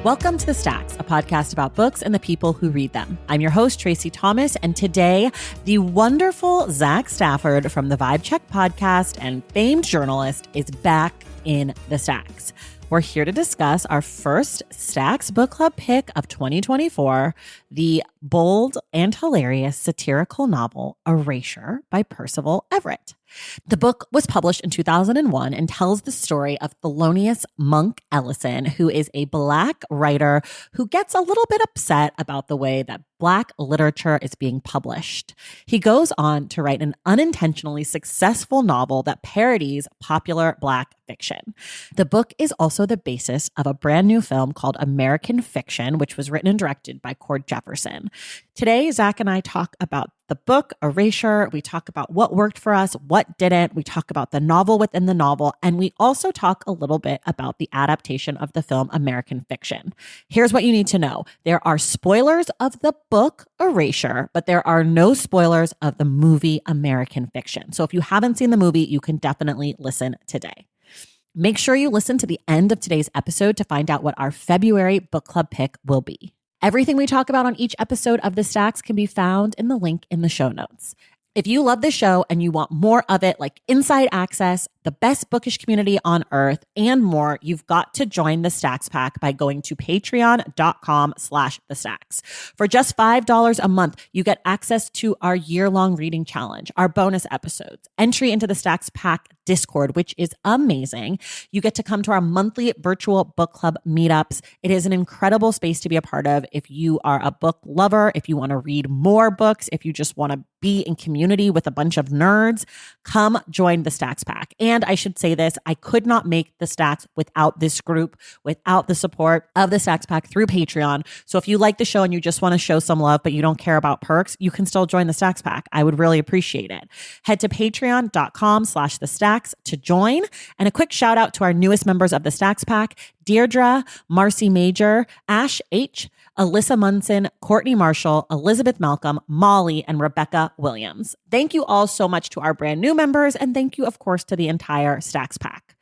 Welcome to The Stacks, a podcast about books and the people who read them. I'm your host, Tracy Thomas, and today, the wonderful Zach Stafford from the Vibe Check podcast and famed journalist is back in The Stacks. We're here to discuss our first Stacks Book Club pick of 2024, the bold and hilarious satirical novel Erasure by Percival Everett. The book was published in 2001 and tells the story of Thelonious Monk Ellison, who is a Black writer who gets a little bit upset about the way that Black literature is being published. He goes on to write an unintentionally successful novel that parodies popular Black fiction. The book is also the basis of a brand new film called American Fiction, which was written and directed by Cord Jefferson. Today, Zach and I talk about the book, Erasure. We talk about what worked for us, what didn't. We talk about the novel within the novel. And we also talk a little bit about the adaptation of the film American Fiction. Here's what you need to know. There are spoilers of the book, Erasure, but there are no spoilers of the movie American Fiction. So if you haven't seen the movie, you can definitely listen today. Make sure you listen to the end of today's episode to find out what our February book club pick will be. Everything we talk about on each episode of The Stacks can be found in the link in the show notes. If you love the show and you want more of it, like inside access, the best bookish community on earth, and more, you've got to join the Stacks Pack by going to patreon.com/thestacks. For just $5 a month, you get access to our year-long reading challenge, our bonus episodes, entry into the Stacks Pack Discord, which is amazing. You get to come to our monthly virtual book club meetups. It is an incredible space to be a part of if you are a book lover, if you want to read more books, if you just want to be in community with a bunch of nerds. Come join the Stacks Pack. And I should say this, I could not make the Stacks without this group, without the support of the Stacks Pack through Patreon. So if you like the show and you just want to show some love, but you don't care about perks, you can still join the Stacks Pack. I would really appreciate it. Head to patreon.com/thestacks to join. And a quick shout out to our newest members of the Stacks Pack, Deirdre, Marcy Major, Ash H., Alyssa Munson, Courtney Marshall, Elizabeth Malcolm, Molly, and Rebecca Williams. Thank you all so much to our brand new members, and thank you, of course, to the entire Stacks Pack.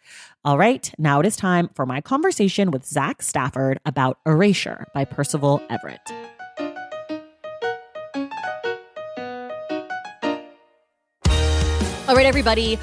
All right, now it is time for my conversation with Zach Stafford about Erasure by Percival Everett. All right, everybody.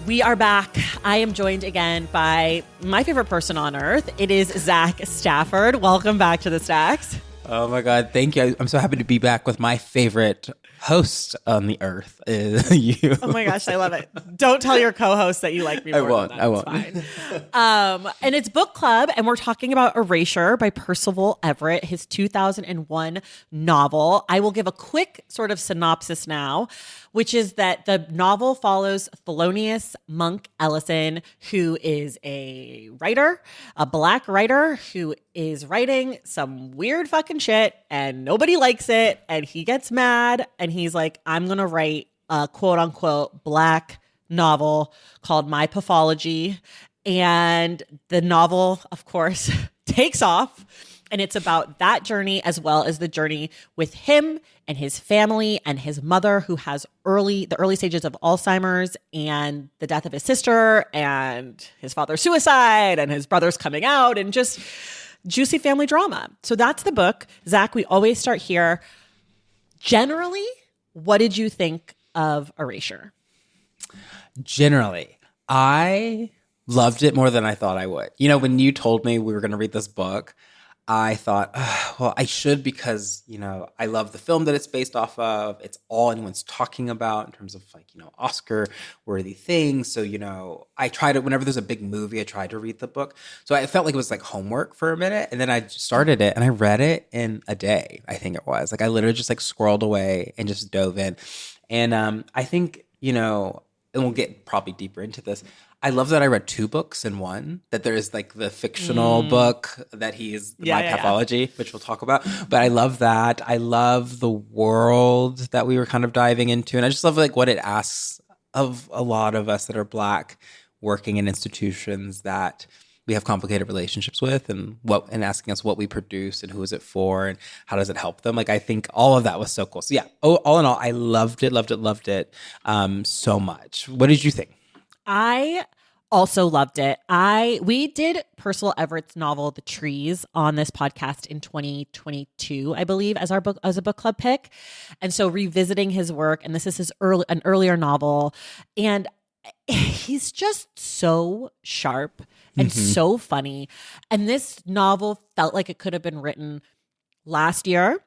We are back. I am joined again by my favorite person on earth. It is Zach Stafford. Welcome back to the Stacks. Oh my God, thank you. I'm so happy to be back with my favorite host on the earth, is you. Oh my gosh, I love it. Don't tell your co-host that you like me more. I won't. It's fine. And it's book club, and we're talking about Erasure by Percival Everett, his 2001 novel. I will give a quick sort of synopsis now, which is that the novel follows Thelonious Monk Ellison, who is a writer, a Black writer who is writing some weird fucking shit and nobody likes it. And he gets mad and he's like, I'm going to write a quote unquote Black novel called My Pathology. And the novel, of course, takes off. And it's about that journey as well as the journey with him and his family and his mother, who has the early stages of Alzheimer's, and the death of his sister and his father's suicide and his brother's coming out, and just juicy family drama. So that's the book. Zach, we always start here. Generally, what did you think of Erasure? Generally, I loved it more than I thought I would. You know, when you told me we were going to read this book, I thought, well, I should, because, you know, I love the film that it's based off of. It's all anyone's talking about in terms of, like, you know, Oscar-worthy things. So, you know, I try to, whenever there's a big movie, I try to read the book. So I felt like it was like homework for a minute. And then I started it and I read it in a day, I think it was. Like, I literally just like squirreled away and just dove in. And I think, you know, and we'll get probably deeper into this, I love that I read two books in one, that there is like the fictional book that he's My Pathology, which we'll talk about. But I love that. I love the world that we were kind of diving into. And I just love like what it asks of a lot of us that are Black working in institutions that we have complicated relationships with, and asking us what we produce and who is it for and how does it help them. Like, I think all of that was so cool. So yeah, all in all, I loved it so much. What did you think? I Also loved it. We did Percival Everett's novel The Trees on this podcast in 2022, I believe, as a book club pick. And so revisiting his work, and this is an earlier novel, and he's just so sharp and so funny. And this novel felt like it could have been written last year,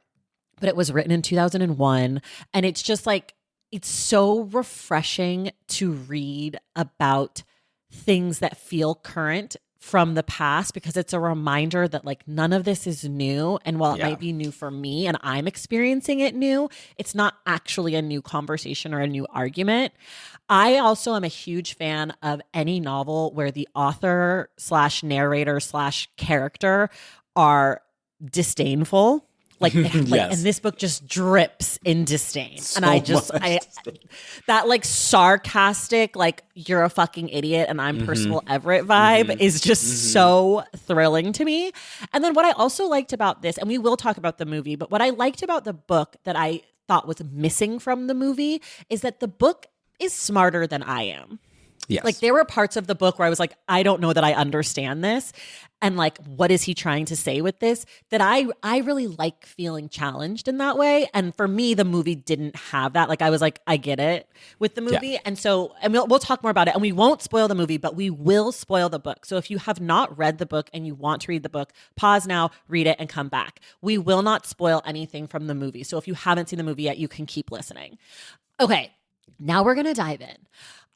but it was written in 2001, and it's just like it's so refreshing to read about things that feel current from the past, because it's a reminder that like none of this is new. And while it might be new for me and I'm experiencing it new, it's not actually a new conversation or a new argument. I also am a huge fan of any novel where the author / narrator / character are disdainful. Like, Yes. and this book just drips in disdain. So and I that like sarcastic, like you're a fucking idiot and I'm Percival Everett vibe is just so thrilling to me. And then what I also liked about this, and we will talk about the movie, but what I liked about the book that I thought was missing from the movie is that the book is smarter than I am. Yes. Like there were parts of the book where I was like, I don't know that I understand this. And like, what is he trying to say with this? That I really like feeling challenged in that way. And for me, the movie didn't have that. Like I was like, I get it with the movie. Yeah. And so, and we'll talk more about it. And we won't spoil the movie, but we will spoil the book. So if you have not read the book and you want to read the book, pause now, read it, and come back. We will not spoil anything from the movie. So if you haven't seen the movie yet, you can keep listening. Okay, now we're going to dive in.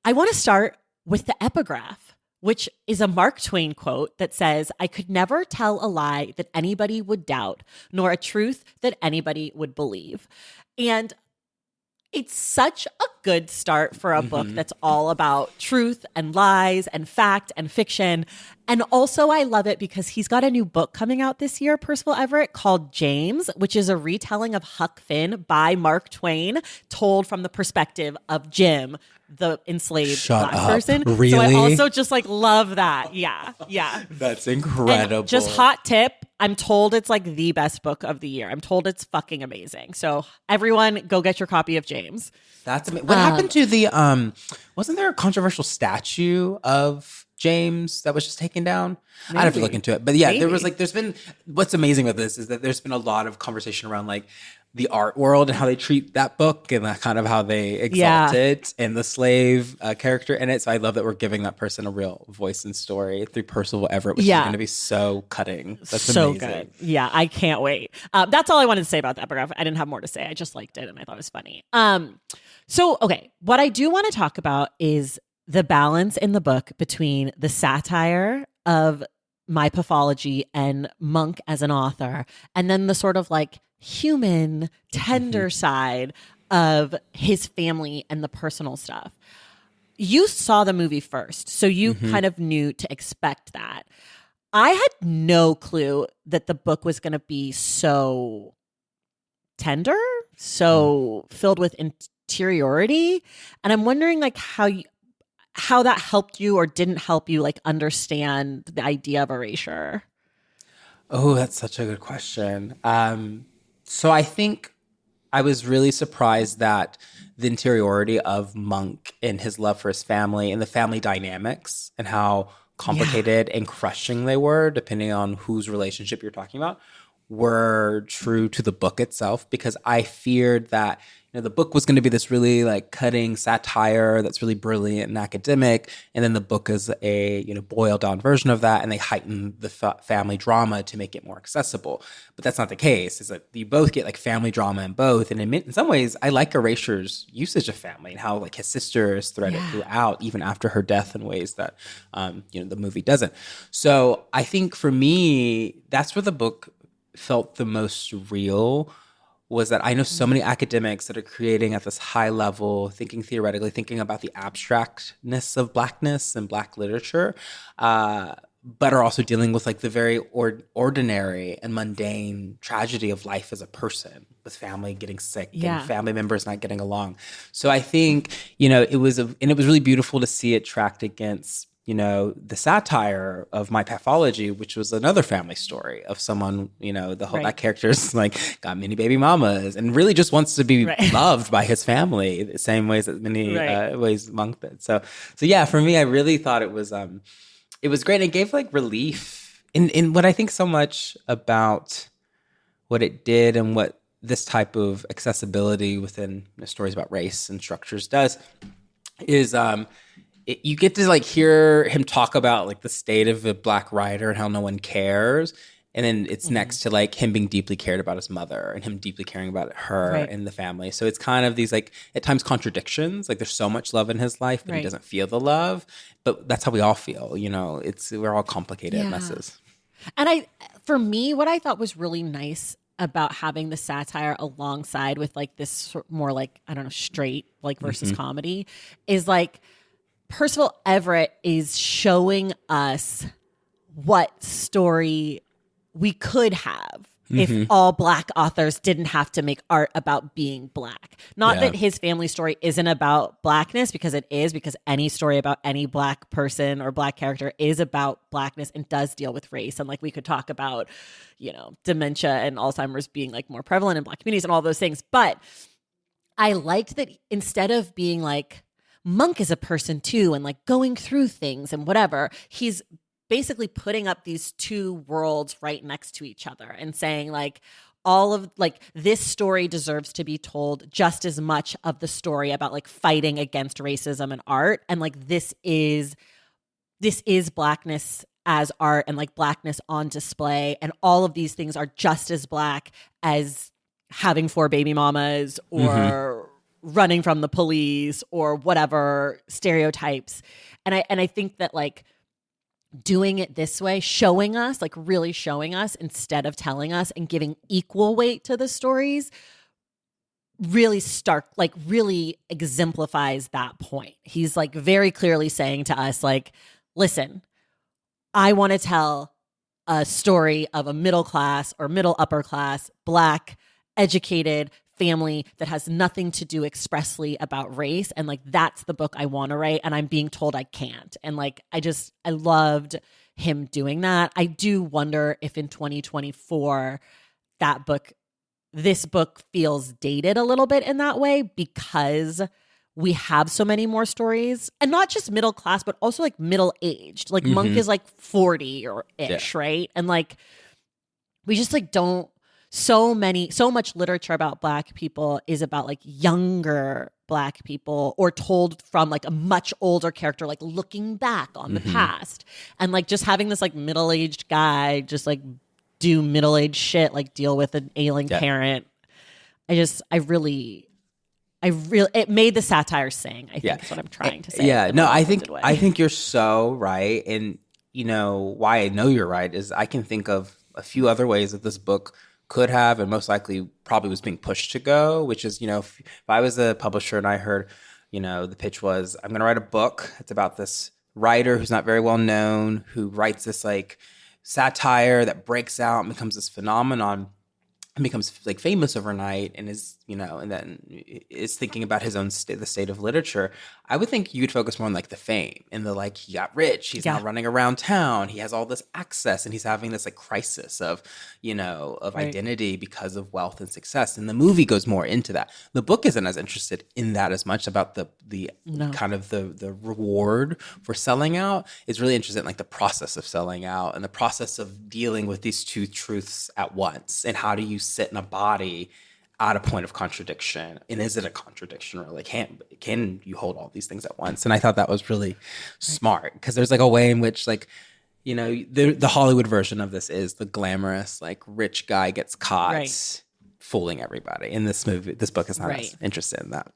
I want to start with the epigraph, which is a Mark Twain quote that says, "I could never tell a lie that anybody would doubt, nor a truth that anybody would believe." And it's such a good start for a book that's all about truth and lies and fact and fiction. And also I love it because he's got a new book coming out this year, Percival Everett, called James, which is a retelling of Huck Finn by Mark Twain, told from the perspective of Jim, the enslaved black person. Really? So I also just like love that. Yeah. That's incredible. And just hot tip, I'm told it's like the best book of the year. I'm told it's fucking amazing. So everyone go get your copy of James. That's amazing. What happened to the wasn't there a controversial statue of James that was just taken down? I'd have to look into it. But yeah, there was like there's been what's amazing with this is that there's been a lot of conversation around like the art world and how they treat that book and kind of how they exalt it and the slave character in it. So I love that we're giving that person a real voice and story through Percival Everett, which is going to be so cutting. That's so amazing. Good. Yeah, I can't wait. That's all I wanted to say about the epigraph. I didn't have more to say. I just liked it and I thought it was funny. So, okay, what I do want to talk about is the balance in the book between the satire of my pathology and Monk as an author, and then the sort of like human, tender side of his family and the personal stuff. You saw the movie first, so you kind of knew to expect that. I had no clue that the book was going to be so tender, so filled with interiority. And I'm wondering like how that helped you or didn't help you like understand the idea of erasure. Oh, that's such a good question. So I think I was really surprised that the interiority of Monk and his love for his family and the family dynamics and how complicated and crushing they were, depending on whose relationship you're talking about, were true to the book itself, because I feared that the book was going to be this really like cutting satire that's really brilliant and academic, and then the book is a boiled down version of that, and they heighten the family drama to make it more accessible. But that's not the case. Is that you both get like family drama in both, and in some ways, I like Erasure's usage of family and how like his sister is threaded throughout, even after her death, in ways that the movie doesn't. So I think for me, that's where the book felt the most real. Was that I know so many academics that are creating at this high level, thinking theoretically, thinking about the abstractness of Blackness and Black literature, but are also dealing with like the very ordinary and mundane tragedy of life as a person, with family getting sick and family members not getting along. So I think, it was really beautiful to see it tracked against the satire of My Pathology, which was another family story of someone, that character's like got many baby mamas and really just wants to be loved by his family the same ways that many ways Monk did. So yeah, for me, I really thought it was great. It gave like relief in what I think so much about what it did and what this type of accessibility within stories about race and structures does is you get to like hear him talk about like the state of a Black writer and how no one cares. And then it's next to like him being deeply cared about his mother and him deeply caring about her and the family. So it's kind of these like at times contradictions. Like there's so much love in his life, but he doesn't feel the love. But that's how we all feel. We're all complicated messes. And for me, what I thought was really nice about having the satire alongside with like this more like, I don't know, straight like versus comedy is like, Percival Everett is showing us what story we could have if all Black authors didn't have to make art about being Black. Not that his family story isn't about Blackness, because it is, because any story about any Black person or Black character is about Blackness and does deal with race. And like we could talk about, dementia and Alzheimer's being like more prevalent in Black communities and all those things. But I liked that instead of being like, Monk is a person too, and like going through things and whatever, he's basically putting up these two worlds right next to each other and saying like all of like this story deserves to be told just as much of the story about like fighting against racism and art, and like this is Blackness as art and like Blackness on display, and all of these things are just as Black as having 4 baby mamas or running from the police or whatever stereotypes. And I think that like doing it this way, showing us, like really showing us instead of telling us, and giving equal weight to the stories really really exemplifies that point. He's like very clearly saying to us like, listen, I want to tell a story of a middle class or middle upper class Black educated family that has nothing to do expressly about race, and like that's the book I want to write, and I'm being told I can't. And like I loved him doing that. I do wonder if in 2024 this book feels dated a little bit in that way, because we have so many more stories, and not just middle class but also like middle aged. Like Monk is like 40 or ish, right? And like we just like don't. So much literature about Black people is about like younger Black people, or told from like a much older character, like looking back on the past, and like just having this like middle-aged guy just like do middle-aged shit, like deal with an ailing parent. It made the satire sing, I think is what I'm trying to say. Yeah, no, I think you're so right. And why I know you're right is I can think of a few other ways that this book could have, and most likely probably was being pushed to go, which is, if I was a publisher and I heard, the pitch was, I'm going to write a book. It's about this writer who's not very well known, who writes this like satire that breaks out and becomes this phenomenon and becomes like famous overnight, and is, and then is thinking about his own the state of literature. I would think you'd focus more on like the fame and the like, he got rich, he's now running around town, he has all this access, and he's having this like crisis of, identity because of wealth and success. And the movie goes more into that. The book isn't as interested in that as much, about the kind of the reward for selling out. It's really interested in like the process of selling out and the process of dealing with these two truths at once, and how do you sit in a body at a point of contradiction, and is it a contradiction, or like can you hold all these things at once? And I thought that was really smart, because there's like a way in which like the Hollywood version of this is the glamorous like rich guy gets caught fooling everybody. In this book is not as interested in that.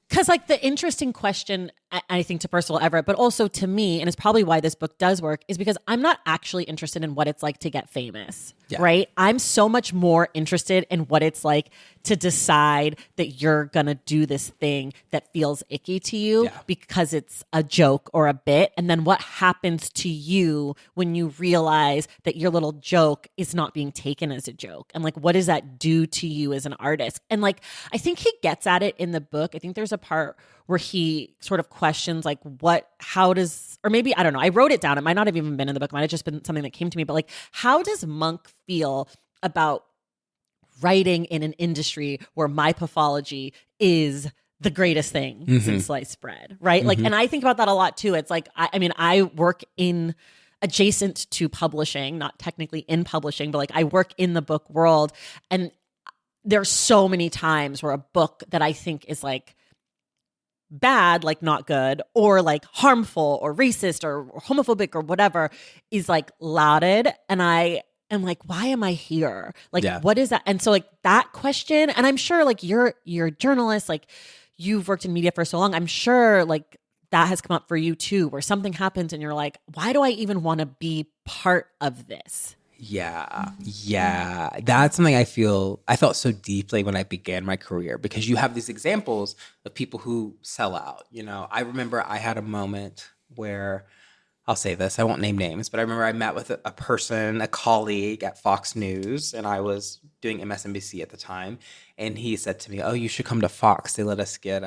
Because like the interesting question, I think, to Percival Everett, but also to me, and it's probably why this book does work, is because I'm not actually interested in what it's like to get famous. right? I'm so much more interested in what it's like to decide that you're going to do this thing that feels icky to you because it's a joke or a bit. And then what happens to you when you realize that your little joke is not being taken as a joke? And like, what does that do to you as an artist? And like, I think he gets at it in the book. I think there's a part where he sort of questions like or maybe, I don't know, I wrote it down. It might not have even been in the book. It might have just been something that came to me. But like, how does Monk feel about writing in an industry where my pathology is the greatest thing since sliced bread, right? Like, and I think about that a lot too. It's like, I mean, I work in adjacent to publishing, not technically in publishing, but like I work in the book world. And there's so many times where a book that I think is like bad, like not good, or like harmful or racist or homophobic or whatever is like lauded. And I am like, why am I here? Like, what is that? And so like that question, and I'm sure like you're a journalist, like you've worked in media for so long. I'm sure like that has come up for you too, where something happens and you're like, why do I even want to be part of this? Yeah. That's something I felt so deeply when I began my career, because you have these examples of people who sell out. You know, I remember I had a moment where, I'll say this, I won't name names, but I remember I met with a person, a colleague at Fox News, and I was doing MSNBC at the time. And he said to me, "Oh, you should come to Fox. They let us get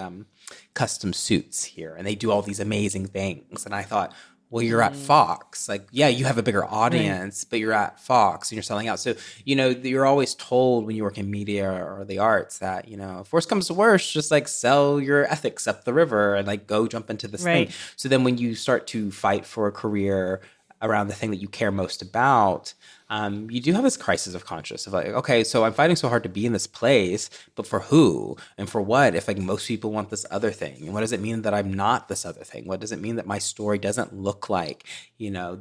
custom suits here, and they do all these amazing things." And I thought, well, you're at Fox. Like, yeah, you have a bigger audience, but you're at Fox and you're selling out. So, you know, you're always told when you work in media or the arts that, you know, if worse comes to worse, just like sell your ethics up the river and like go jump into this thing. So then when you start to fight for a career around the thing that you care most about, you do have this crisis of conscience of like, okay, so I'm fighting so hard to be in this place, but for who and for what? If like most people want this other thing, and what does it mean that I'm not this other thing? What does it mean that my story doesn't look like, you know,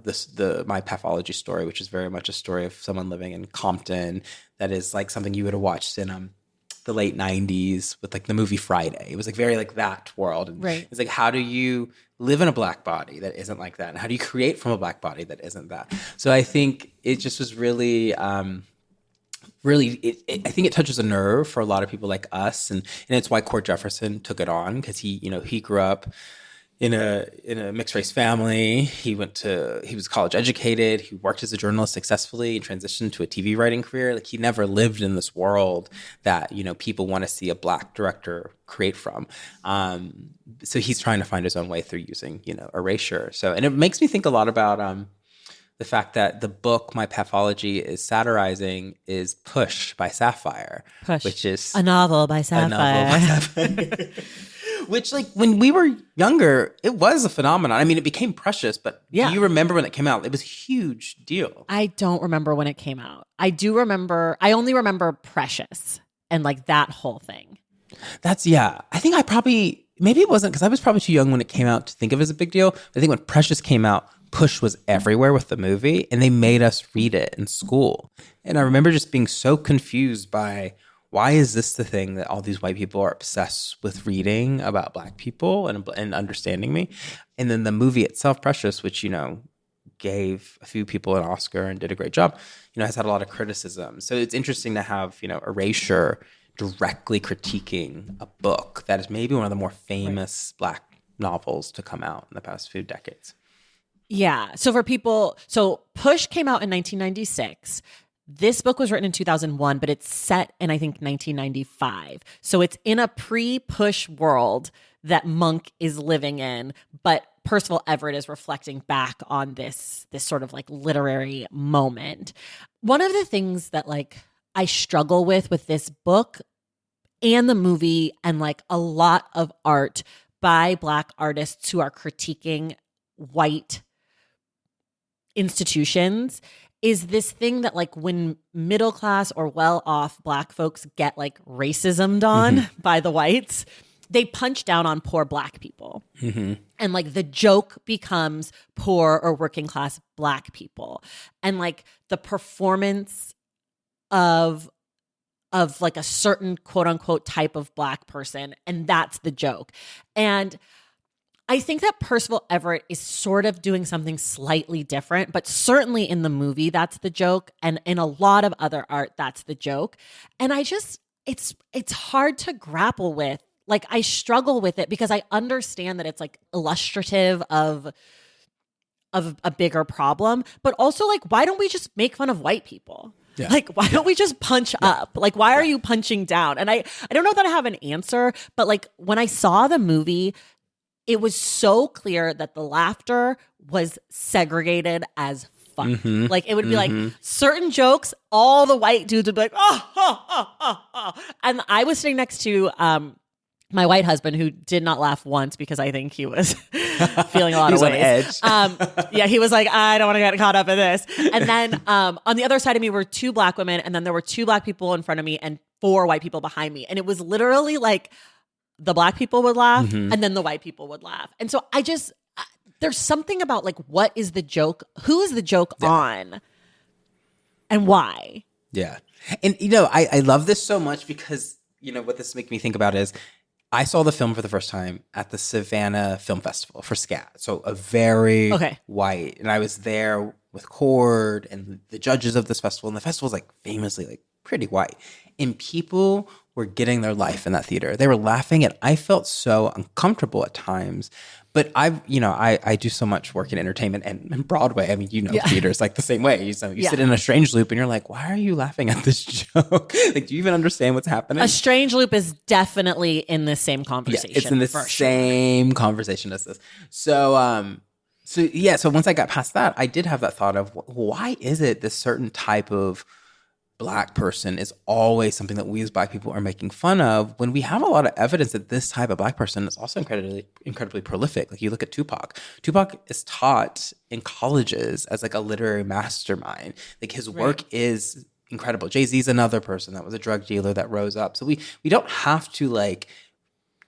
my pathology story, which is very much a story of someone living in Compton, that is like something you would have watched in the late 90s with like the movie Friday. It was like very like that world. And it's like, how do you live in a black body that isn't like that? And how do you create from a black body that isn't that? So I think it just was really, I think it touches a nerve for a lot of people like us. And it's why Cord Jefferson took it on, because he grew up in a mixed race family. He was college educated. He worked as a journalist successfully and transitioned to a TV writing career. Like, he never lived in this world that, you know, people want to see a black director create from. So he's trying to find his own way through using, you know, Erasure. And it makes me think a lot about the fact that the book My Pathology is satirizing is Push by Sapphire. Which is a novel by Sapphire. Which, like, when we were younger, it was a phenomenon. I mean, it became Precious, but do you remember when it came out? It was a huge deal. I don't remember when it came out. I only remember Precious and like that whole thing. I think maybe it wasn't, because I was probably too young when it came out to think of it as a big deal. I think when Precious came out, Push was everywhere with the movie, and they made us read it in school. And I remember just being so confused by, why is this the thing that all these white people are obsessed with reading about black people and understanding me? And then the movie itself, Precious, which, you know, gave a few people an Oscar and did a great job, you know, has had a lot of criticism. So it's interesting to have, you know, Erasure directly critiquing a book that is maybe one of the more famous black novels to come out in the past few decades. Yeah. So Push came out in 1996. This book was written in 2001, but it's set in, I think, 1995. So it's in a pre-Push world that Monk is living in, but Percival Everett is reflecting back on this sort of like literary moment. One of the things that like I struggle with this book and the movie and like a lot of art by black artists who are critiquing white institutions is this thing that like when middle class or well-off black folks get like racismed on by the whites, they punch down on poor black people. And like the joke becomes poor or working class black people. And like the performance of like a certain quote unquote type of black person. And that's the joke. And I think that Percival Everett is sort of doing something slightly different, but certainly in the movie, that's the joke. And in a lot of other art, that's the joke. And it's hard to grapple with. Like, I struggle with it because I understand that it's like illustrative of a bigger problem, but also like, why don't we just make fun of white people? Yeah. Like, why don't we just punch up? Like, why are you punching down? And I don't know that I have an answer, but like when I saw the movie, it was so clear that the laughter was segregated as fuck. Mm-hmm. Like, it would be like certain jokes, all the white dudes would be like, oh. And I was sitting next to my white husband, who did not laugh once because I think he was feeling a lot of ways. Yeah, he was like, I don't want to get caught up in this. And then on the other side of me were two black women, and then there were two black people in front of me and four white people behind me. And it was literally like the black people would laugh and then the white people would laugh. And so there's something about like, what is the joke? Who is the joke on? And why? Yeah. And, I love this so much because, what this makes me think about is I saw the film for the first time at the Savannah Film Festival for SCAT. So a very white, and I was there with Cord and the judges of this festival. And the festival is like famously like pretty white. And people were getting their life in that theater. They were laughing, and I felt so uncomfortable at times. But I do so much work in entertainment and Broadway. I mean, theater's like the same way. You sit in a strange loop and you're like, why are you laughing at this joke? Like, do you even understand what's happening? A strange loop is definitely in the same conversation. Yeah, it's in the same conversation as this. So once I got past that, I did have that thought of, why is it this certain type of Black person is always something that we as Black people are making fun of, when we have a lot of evidence that this type of Black person is also incredibly prolific. Like, you look at Tupac. Tupac is taught in colleges as like a literary mastermind. Like, his work is incredible. Jay-Z's another person that was a drug dealer that rose up. So we don't have to like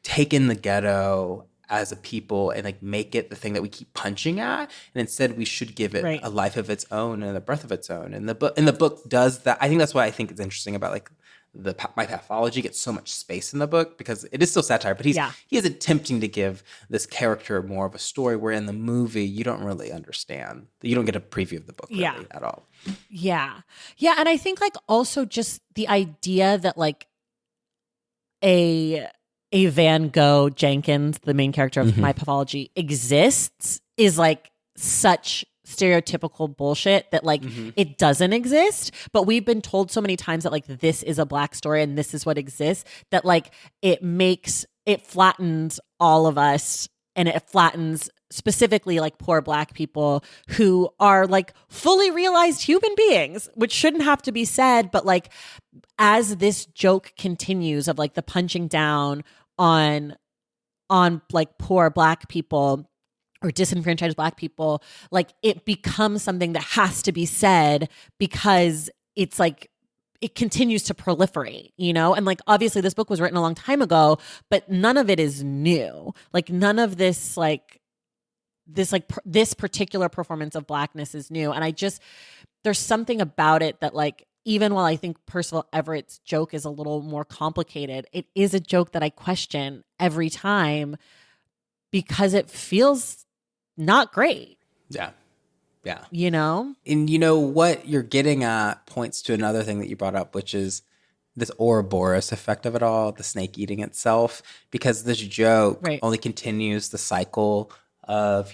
take in the ghetto as a people and like make it the thing that we keep punching at, and instead we should give it a life of its own and a breath of its own. And the book does that. I think that's why I think it's interesting about like my pathology gets so much space in the book, because it is still satire, but he is attempting to give this character more of a story, where in the movie you don't really understand. You don't get a preview of the book really at all. Yeah. And I think like also just the idea that like a Van Gogh Jenkins, the main character of my pathology, exists is like such stereotypical bullshit that like it doesn't exist. But we've been told so many times that like this is a Black story and this is what exists, that like it flattens all of us, and it flattens specifically like poor Black people who are like fully realized human beings, which shouldn't have to be said. But like, as this joke continues of like the punching down on like poor Black people or disenfranchised Black people, like it becomes something that has to be said because it's like it continues to proliferate, and like obviously this book was written a long time ago, but none of it is new. Like none of this this particular performance of Blackness is new. And there's something about it that like, even while I think Percival Everett's joke is a little more complicated, it is a joke that I question every time because it feels not great. Yeah. And what you're getting at points to another thing that you brought up, which is this Ouroboros effect of it all, the snake eating itself, because this joke only continues the cycle of,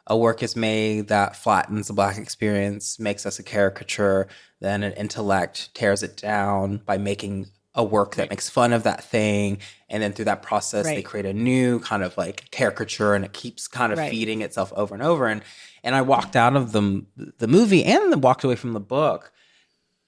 a work is made that flattens the Black experience, makes us a caricature, then an intellect tears it down by making a work that makes fun of that thing. And then through that process, they create a new kind of like caricature, and it keeps kind of feeding itself over and over. And I walked out of the movie and walked away from the book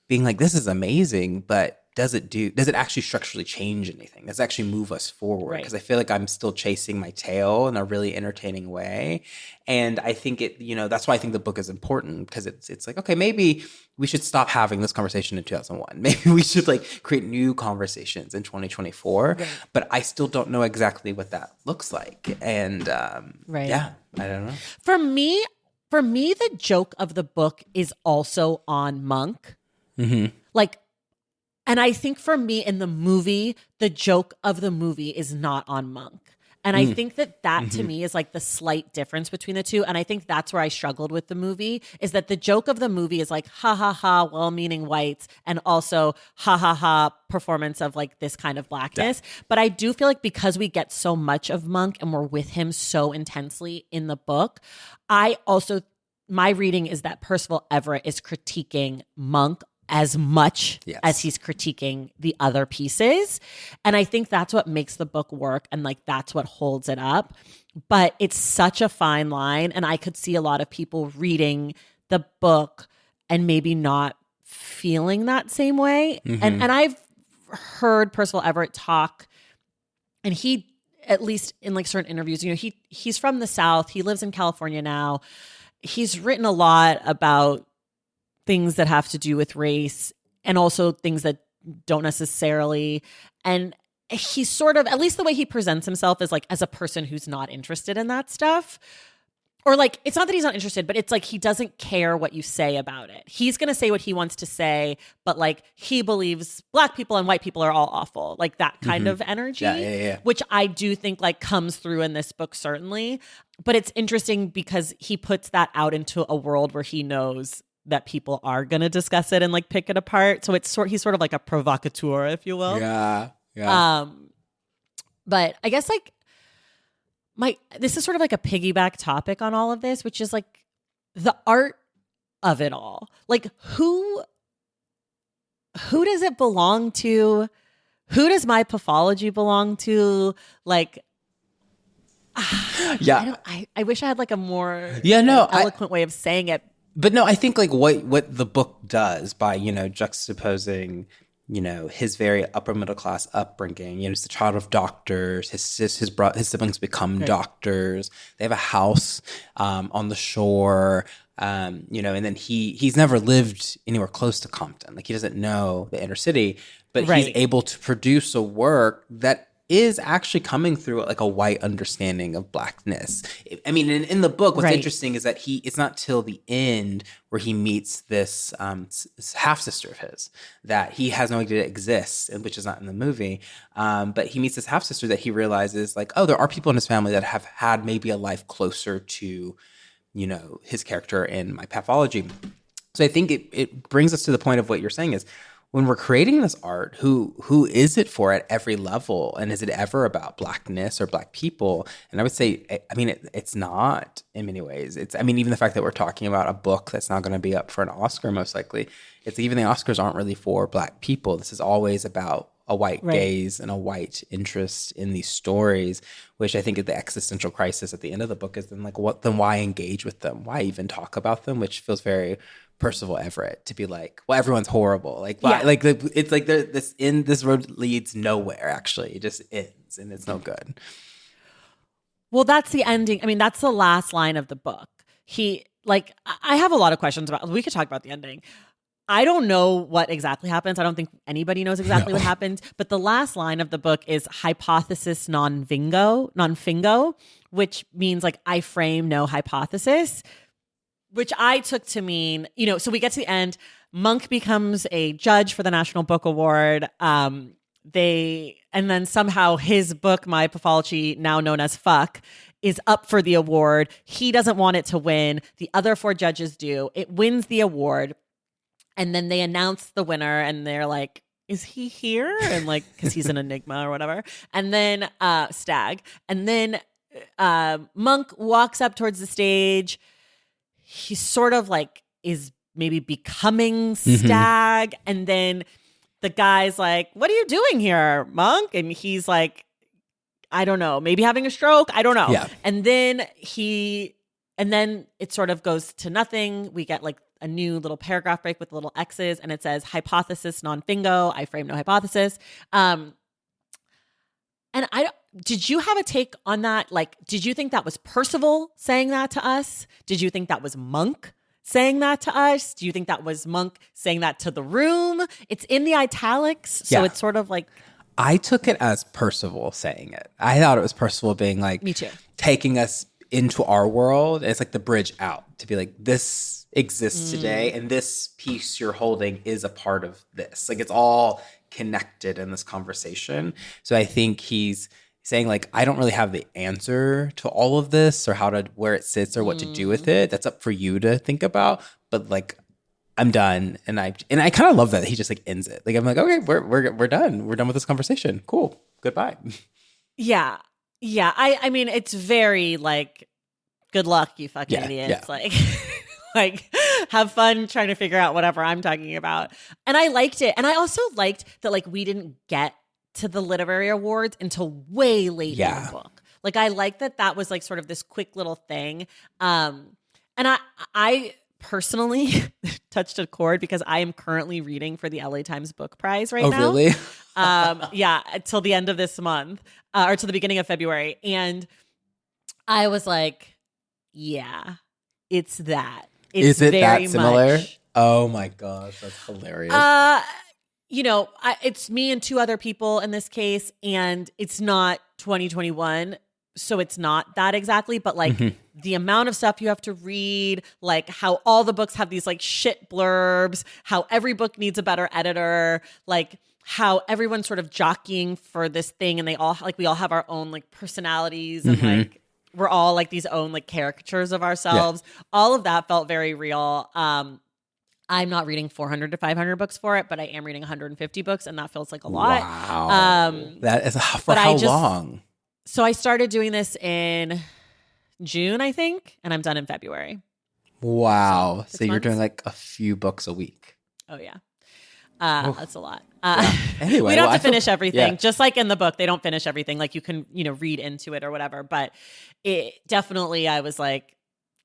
being like, this is amazing, but does it actually structurally change anything? Does it actually move us forward? Because I feel like I'm still chasing my tail in a really entertaining way. And I think that's why I think the book is important, because it's like, okay, maybe we should stop having this conversation in 2001. Maybe we should like create new conversations in 2024. But I still don't know exactly what that looks like. And I don't know. For me, the joke of the book is also on Monk. Like, and I think for me in the movie, the joke of the movie is not on Monk. And I think that to me is like the slight difference between the two. And I think that's where I struggled with the movie, is that the joke of the movie is like, ha ha ha, well-meaning whites, and also ha ha ha, performance of like this kind of blackness. Yeah. But I do feel like because we get so much of Monk and we're with him so intensely in the book, my reading is that Percival Everett is critiquing Monk as much as he's critiquing the other pieces. And I think that's what makes the book work, and like that's what holds it up. But it's such a fine line, and I could see a lot of people reading the book and maybe not feeling that same way. And I've heard Percival Everett talk, and he, at least in like certain interviews, you know, he's from the South. He lives in California now. He's written a lot about things that have to do with race and also things that don't necessarily. And he's sort of, at least the way he presents himself, is like as a person who's not interested in that stuff. Or like, it's not that he's not interested, but it's like he doesn't care what you say about it. He's going to say what he wants to say, but like he believes black people and white people are all awful. Like that kind of energy, which I do think like comes through in this book, certainly. But it's interesting because he puts that out into a world where he knows that people are going to discuss it and like pick it apart. So he's sort of like a provocateur, if you will. Yeah. But I guess like this is sort of like a piggyback topic on all of this, which is like the art of it all. Like who does it belong to? Who does my pathology belong to? Like, I wish I had like a more eloquent way of saying it. But no, I think like what the book does by, you know, juxtaposing, you know, his very upper middle class upbringing. You know, he's the child of doctors. His siblings become doctors. They have a house on the shore. You know, and then he's never lived anywhere close to Compton. Like he doesn't know the inner city, but he's able to produce a work that is actually coming through like a white understanding of blackness. I mean, in the book, what's interesting is that it's not till the end where he meets this half-sister of his that he has no idea exists, and which is not in the movie. But he meets this half-sister that he realizes like, oh, there are people in his family that have had maybe a life closer to, you know, his character in my pathology. So I think it brings us to the point of what you're saying is, when we're creating this art, who is it for at every level? And is it ever about blackness or black people? And I would say, I mean, it's not in many ways. I mean, even the fact that we're talking about a book that's not going to be up for an Oscar, most likely, it's even the Oscars aren't really for black people. This is always about a white gaze and a white interest in these stories, which I think is the existential crisis at the end of the book is then like, then why engage with them? Why even talk about them? Which feels very Percival Everett to be like, well, everyone's horrible. Like, like it's like this road leads nowhere. Actually, it just ends and it's no good. Well, that's the ending. I mean, that's the last line of the book. I have a lot of questions about. We could talk about the ending. I don't know what exactly happens. I don't think anybody knows exactly what happens. But the last line of the book is hypothesis non fingo, which means like I frame no hypothesis. Which I took to mean, you know, so we get to the end. Monk becomes a judge for the National Book Award. And then somehow his book, My Pathology, now known as Fuck, is up for the award. He doesn't want it to win. The other 4 judges do. It wins the award. And then they announce the winner and they're like, is he here? And like, because he's an enigma or whatever. And then Stag. And then Monk walks up towards the stage. He sort of like is maybe becoming Stag. And then the guy's like, what are you doing here, Monk? And he's like, I don't know, maybe having a stroke. I don't know. Yeah. And then it sort of goes to nothing. We get like a new little paragraph break with little X's and it says hypothesis non fingo. I frame no hypothesis. And did you have a take on that? Like, did you think that was Percival saying that to us? Did you think that was Monk saying that to us? Do you think that was Monk saying that to the room? It's in the italics. So it's sort of like. I took it as Percival saying it. I thought it was Percival being like. Me too. Taking us into our world. It's like the bridge out to be like, this exists today. And this piece you're holding is a part of this. Like it's all connected in this conversation. So I think he's saying like, I don't really have the answer to all of this or where it sits or what to do with it. That's up for you to think about. But like, I'm done. And I kind of love that he just like ends it. Like, I'm like, okay, we're done. We're done with this conversation. Cool. Goodbye. Yeah. Yeah. I mean, it's very like, good luck, you fucking idiots. Like, like, have fun trying to figure out whatever I'm talking about. And I liked it. And I also liked that like we didn't get to the literary awards until way late in the book. Like, I like that was like sort of this quick little thing. And I personally touched a chord because I am currently reading for the LA Times Book Prize right now. Oh, really? Yeah, till the end of this month or to the beginning of February. And I was like, yeah, it's that. It's Is it very that similar? Much, oh my gosh, that's hilarious. You know, it's me and two other people in this case, and it's not 2021. So it's not that exactly, but like the amount of stuff you have to read, like how all the books have these like shit blurbs, how every book needs a better editor, like how everyone's sort of jockeying for this thing, and we all have our own like personalities, and like we're all like these own like caricatures of ourselves. Yeah. All of that felt very real. I'm not reading 400 to 500 books for it, but I am reading 150 books, and that feels like a lot. Wow. That is for how long? So I started doing this in June, I think, and I'm done in February. Wow. So you're doing like a few books a week. Oh, yeah. That's a lot. Anyway, we don't have to finish everything. Yeah. Just like in the book, they don't finish everything. Like you can, read into it or whatever. But it definitely, I was like,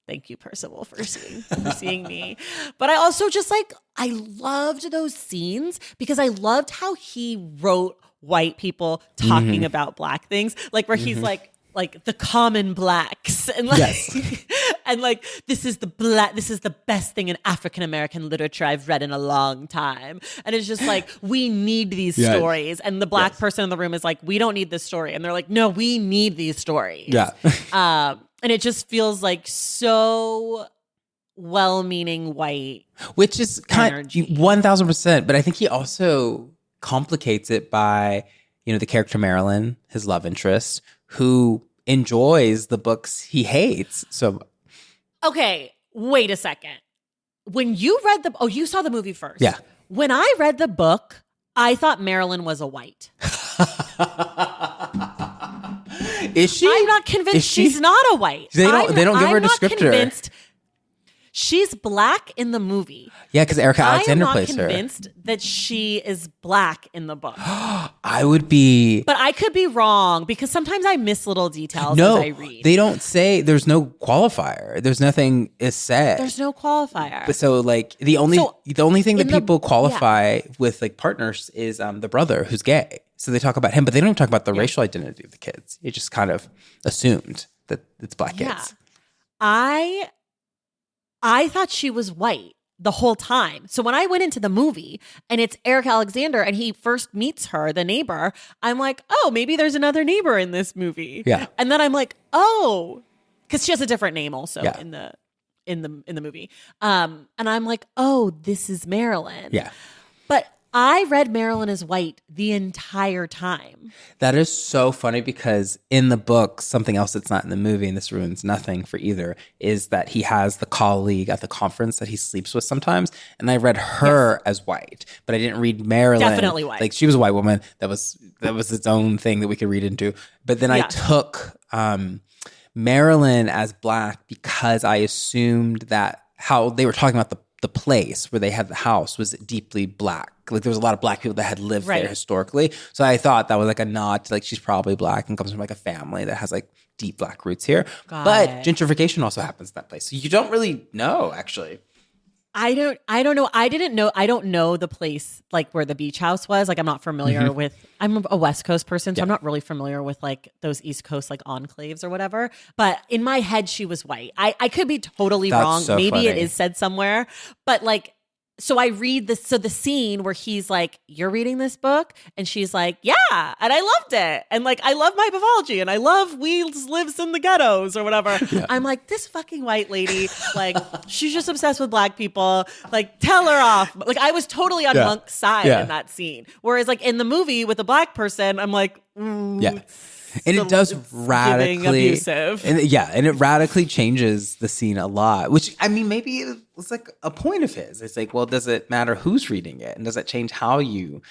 thank you, Percival, for seeing me. But I also just like, I loved those scenes because I loved how he wrote white people talking about black things, like where he's like the common blacks, and like, and like this is the best thing in African American literature I've read in a long time, and it's just like we need these stories, and the black person in the room is like, we don't need this story, and they're like, no, we need these stories. And it just feels like so well-meaning white, which is kind of 1000%. But I think he also complicates it by, the character Marilyn, his love interest, who enjoys the books he hates. So, okay, wait a second. When you read you saw the movie first. Yeah. When I read the book, I thought Marilyn was a white. Is she? I'm not convinced she's not a white. They don't give her a descriptor. Convinced she's black in the movie. Yeah, because Erica Alexander plays her. I'm not convinced that she is black in the book. I would be. But I could be wrong because sometimes I miss little details as I read. They don't say, there's no qualifier. There's nothing is said. There's no qualifier. But so like the only thing that people qualify with like partners is the brother who's gay. So they talk about him, but they don't talk about the racial identity of the kids. It just kind of assumed that it's black kids. I thought she was white the whole time. So when I went into the movie and it's Eric Alexander and he first meets her, the neighbor, I'm like, oh, maybe there's another neighbor in this movie. Yeah. And then I'm like, oh, because she has a different name also in the movie. And I'm like, oh, this is Marilyn. Yeah. But I read Marilyn as white the entire time. That is so funny because in the book, something else that's not in the movie, and this ruins nothing for either, is that he has the colleague at the conference that he sleeps with sometimes. And I read her as white, but I didn't read Marilyn. Definitely white. Like she was a white woman. That was its own thing that we could read into. But then I took Marilyn as black because I assumed that how they were talking about the place where they had the house was deeply black. Like there was a lot of black people that had lived there historically. So I thought that was like a nod to like she's probably black and comes from like a family that has like deep black roots here. But gentrification also happens in that place. So you don't really know actually. I don't know. I don't know the place like where the beach house was. Like I'm not familiar with, I'm a West Coast person, so I'm not really familiar with like those East Coast like enclaves or whatever. But in my head, she was white. I could be totally wrong. So maybe funny. it is said somewhere, but like, so I read this. So the scene where he's like, you're reading this book? And she's like, yeah. And I loved it. And like, I love my pathology and I love Wheels lives in the ghettos or whatever. Yeah. I'm like, this fucking white lady, like, she's just obsessed with black people. Like, tell her off. Like, I was totally on Monk's side in that scene. Whereas like in the movie with the black person, I'm like, And it does giving radically abusive. And it radically changes the scene a lot, which I mean, maybe it was like a point of his. It's like, well, does it matter who's reading it? And does it change how you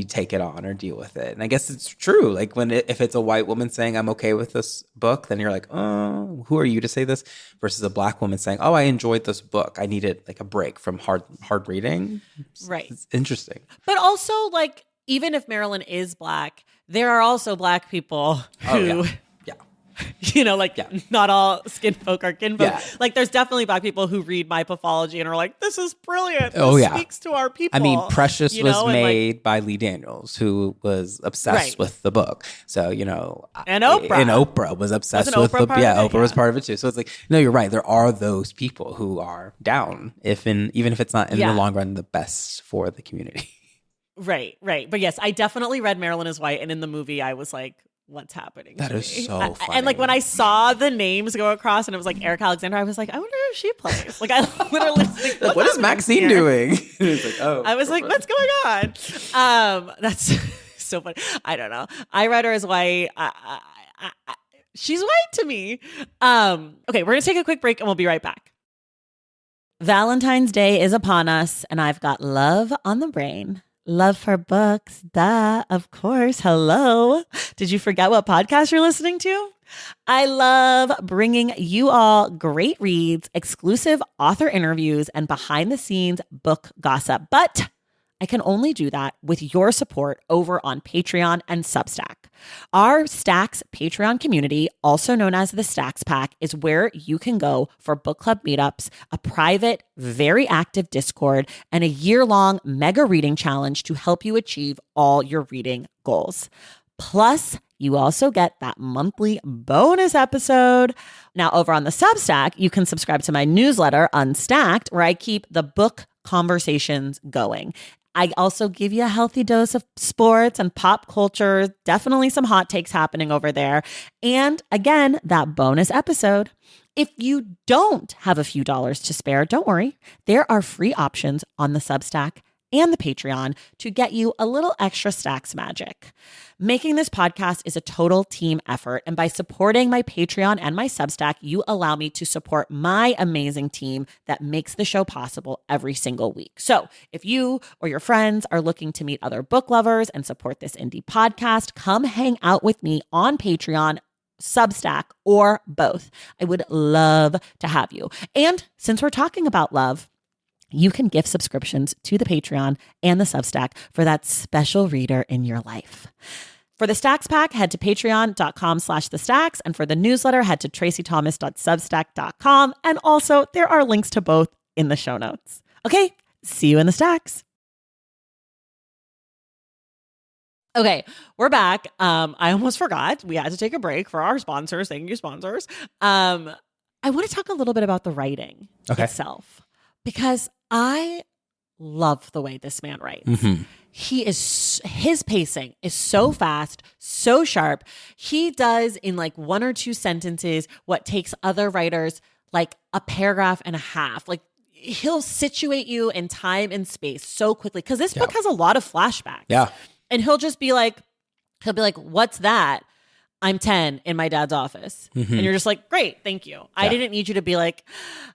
take it on or deal with it? And I guess it's true. Like if it's a white woman saying, I'm okay with this book, then you're like, oh, who are you to say this? Versus a black woman saying, oh, I enjoyed this book. I needed like a break from hard reading. Right. It's interesting. But also, like, even if Marilyn is black, there are also black people who, you know, like not all skin folk are kin folk. Yeah. Like there's definitely black people who read my pathology and are like, this is brilliant. This speaks to our people. I mean, Precious was and made by Lee Daniels, who was obsessed with the book. So, you know. And Oprah. And Oprah was obsessed with the book. Yeah, Oprah was part of it too. So it's like, no, you're right. There are those people who are down, even if it's not in the long run the best for the community. Right. But yes, I definitely read Marilyn is White. And in the movie, I was like, what's happening? That is so funny. And like when I saw the names go across and it was like Eric Alexander, I was like, I wonder if she plays. Like I literally was like, what is Maxine doing? It's like, oh, I was like, what's going on? That's so funny. I don't know. I read her as white. She's white to me. Okay, we're gonna take a quick break and we'll be right back. Valentine's Day is upon us, and I've got love on the brain. Love for books, duh, of course. Hello. Did you forget what podcast you're listening to? I love bringing you all great reads, exclusive author interviews, and behind the scenes book gossip. But I can only do that with your support over on Patreon and Substack. Our Stacks Patreon community, also known as the Stacks Pack, is where you can go for book club meetups, a private, very active Discord, and a year-long mega reading challenge to help you achieve all your reading goals. Plus, you also get that monthly bonus episode. Now, over on the Substack, you can subscribe to my newsletter, Unstacked, where I keep the book conversations going. I also give you a healthy dose of sports and pop culture, definitely some hot takes happening over there. And again, that bonus episode. If you don't have a few dollars to spare, don't worry. There are free options on the Substack and the Patreon to get you a little extra Stacks magic. Making this podcast is a total team effort, and by supporting my Patreon and my Substack, you allow me to support my amazing team that makes the show possible every single week. So if you or your friends are looking to meet other book lovers and support this indie podcast, come hang out with me on Patreon, Substack, or both. I would love to have you. And since we're talking about love, you can gift subscriptions to the Patreon and the Substack for that special reader in your life. For the Stacks Pack, head to patreon.com/thestacks. And for the newsletter, head to tracythomas.substack.com. And also, there are links to both in the show notes. Okay, see you in the Stacks. Okay, we're back. I almost forgot. We had to take a break for our sponsors. Thank you, sponsors. I want to talk a little bit about the writing itself, because I love the way this man writes. Mm-hmm. His pacing is so fast, so sharp. He does in like one or two sentences what takes other writers like a paragraph and a half. Like he'll situate you in time and space so quickly, because this book has a lot of flashbacks. Yeah. And he'll be like, what's that? I'm 10 in my dad's office. Mm-hmm. And you're just like, great, thank you. Yeah. I didn't need you to be like,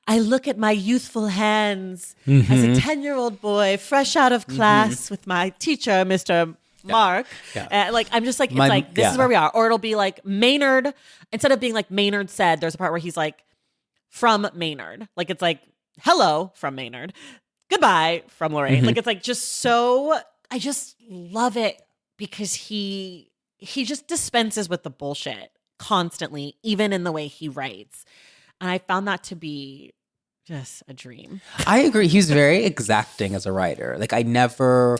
I look at my youthful hands as a 10-year-old boy, fresh out of class with my teacher, Mr. Mark. Yeah. Like, I'm just like, this is where we are. Or it'll be like Maynard, instead of being like Maynard said, there's a part where he's like, from Maynard. Like, it's like, hello from Maynard. Goodbye from Lorraine. Mm-hmm. Like, it's like just so, I just love it because he just dispenses with the bullshit constantly, even in the way he writes. And I found that to be just a dream. I agree. He's very exacting as a writer. Like I never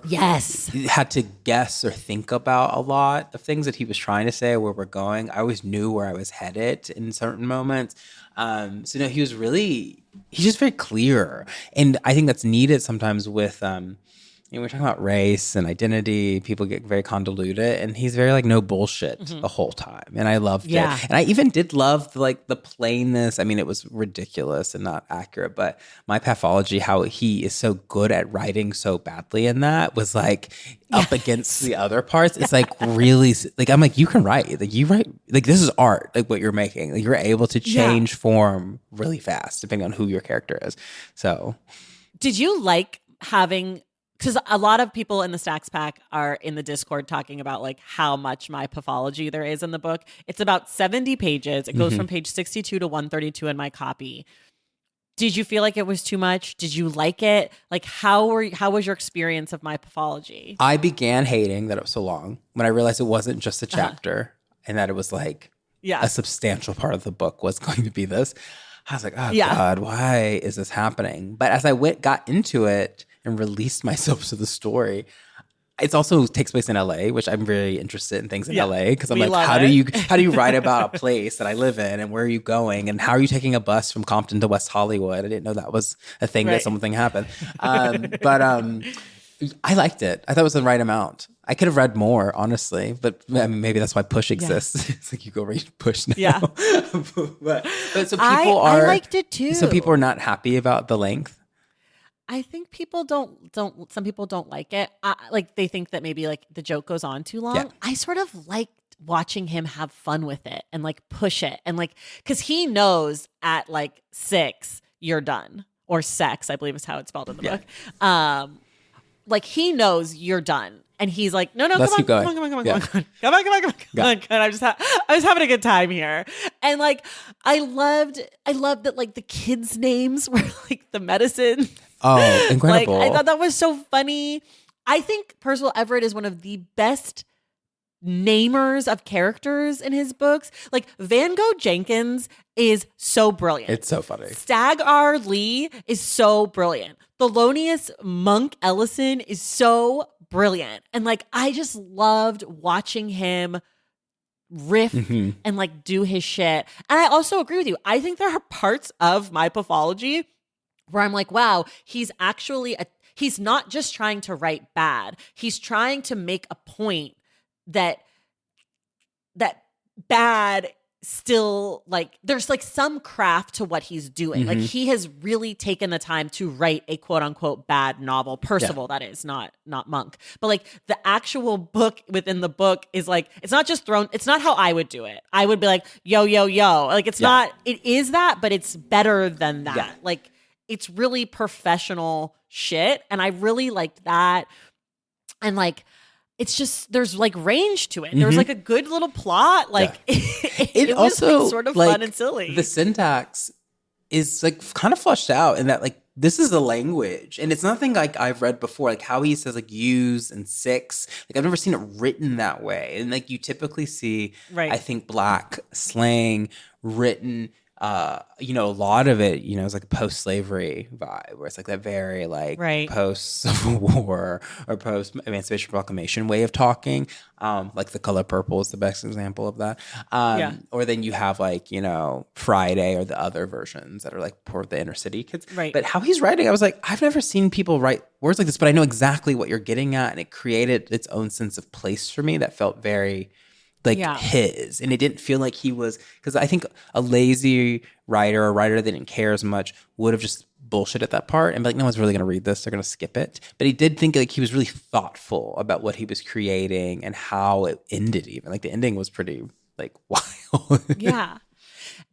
had to guess or think about a lot of things that he was trying to say or where we're going. I always knew where I was headed in certain moments. So no, he's just very clear. And I think that's needed sometimes with we're talking about race and identity. People get very convoluted, and he's very like no bullshit the whole time, and I loved it. And I even did love like the plainness. I mean, it was ridiculous and not accurate, but my pathology, how he is so good at writing so badly in that, was like up against the other parts. It's like really like I'm like, you can write, like you write, like this is art, like what you're making. Like you're able to change form really fast depending on who your character is. So, did you like having? Because a lot of people in the Stacks Pack are in the Discord talking about like how much my pathology there is in the book. It's about 70 pages. It goes from page 62 to 132 in my copy. Did you feel like it was too much? Did you like it? Like how was your experience of my pathology? I began hating that it was so long when I realized it wasn't just a chapter and that it was like a substantial part of the book was going to be this. I was like, oh God, why is this happening? But as I got into it and released myself to the story, it also takes place in LA, which I'm very interested in things in LA because I'm like, how do you write about a place that I live in and where are you going and how are you taking a bus from Compton to West Hollywood? I didn't know that was a thing that something happened. But I liked it. I thought it was the right amount. I could have read more, honestly, but I mean, maybe that's why Push exists. It's like you go read Push now. Yeah. but so people I liked it too. So people are not happy about the length. I think people don't some people don't like it. Like they think that maybe like the joke goes on too long. Yeah. I sort of liked watching him have fun with it and like push it and like, cause he knows at like 6 you're done, or sex, I believe is how it's spelled in the book. Like he knows you're done. And he's like, no, come on. I was having a good time here. And like, I loved that like the kids' names were like the medicine. Oh, incredible. Like, I thought that was so funny. I think Percival Everett is one of the best namers of characters in his books. Like Van Gogh Jenkins is so brilliant. It's so funny. Stag R. Lee is so brilliant. Thelonious Monk Ellison is so brilliant. And like, I just loved watching him riff and like do his shit. And I also agree with you. I think there are parts of my pathology where I'm like, wow, he's actually he's not just trying to write bad. He's trying to make a point that bad still, like, there's like some craft to what he's doing. Like he has really taken the time to write a quote unquote bad novel. Percival, that is, not Monk. But like the actual book within the book is like, it's not just thrown, it's not how I would do it. I would be like, yo. Like it's not, it is that, but it's better than that. Yeah. Like it's really professional shit. And I really liked that. And like, it's just, there's like range to it. There's like a good little plot. Like it was also like sort of like, fun and silly. The syntax is like kind of fleshed out in that like, this is the language. And it's nothing like I've read before, like how he says like use and six. Like I've never seen it written that way. And like you typically see, I think, Black slang written, you know, a lot of it, you know, is like a post-slavery vibe where it's like that very like post-Civil War or post-Emancipation Proclamation way of talking. Like The Color Purple is the best example of that. Or then you have like, you know, Friday or the other versions that are like for the inner city kids. Right. But how he's writing, I was like, I've never seen people write words like this, but I know exactly what you're getting at. And it created its own sense of place for me that felt very like his, and it didn't feel like he was, because I think a lazy writer or a writer that didn't care as much would have just bullshit at that part and be like, no one's really going to read this, they're going to skip it. But he did think like he was really thoughtful about what he was creating and how it ended. Even like the ending was pretty like wild. Yeah.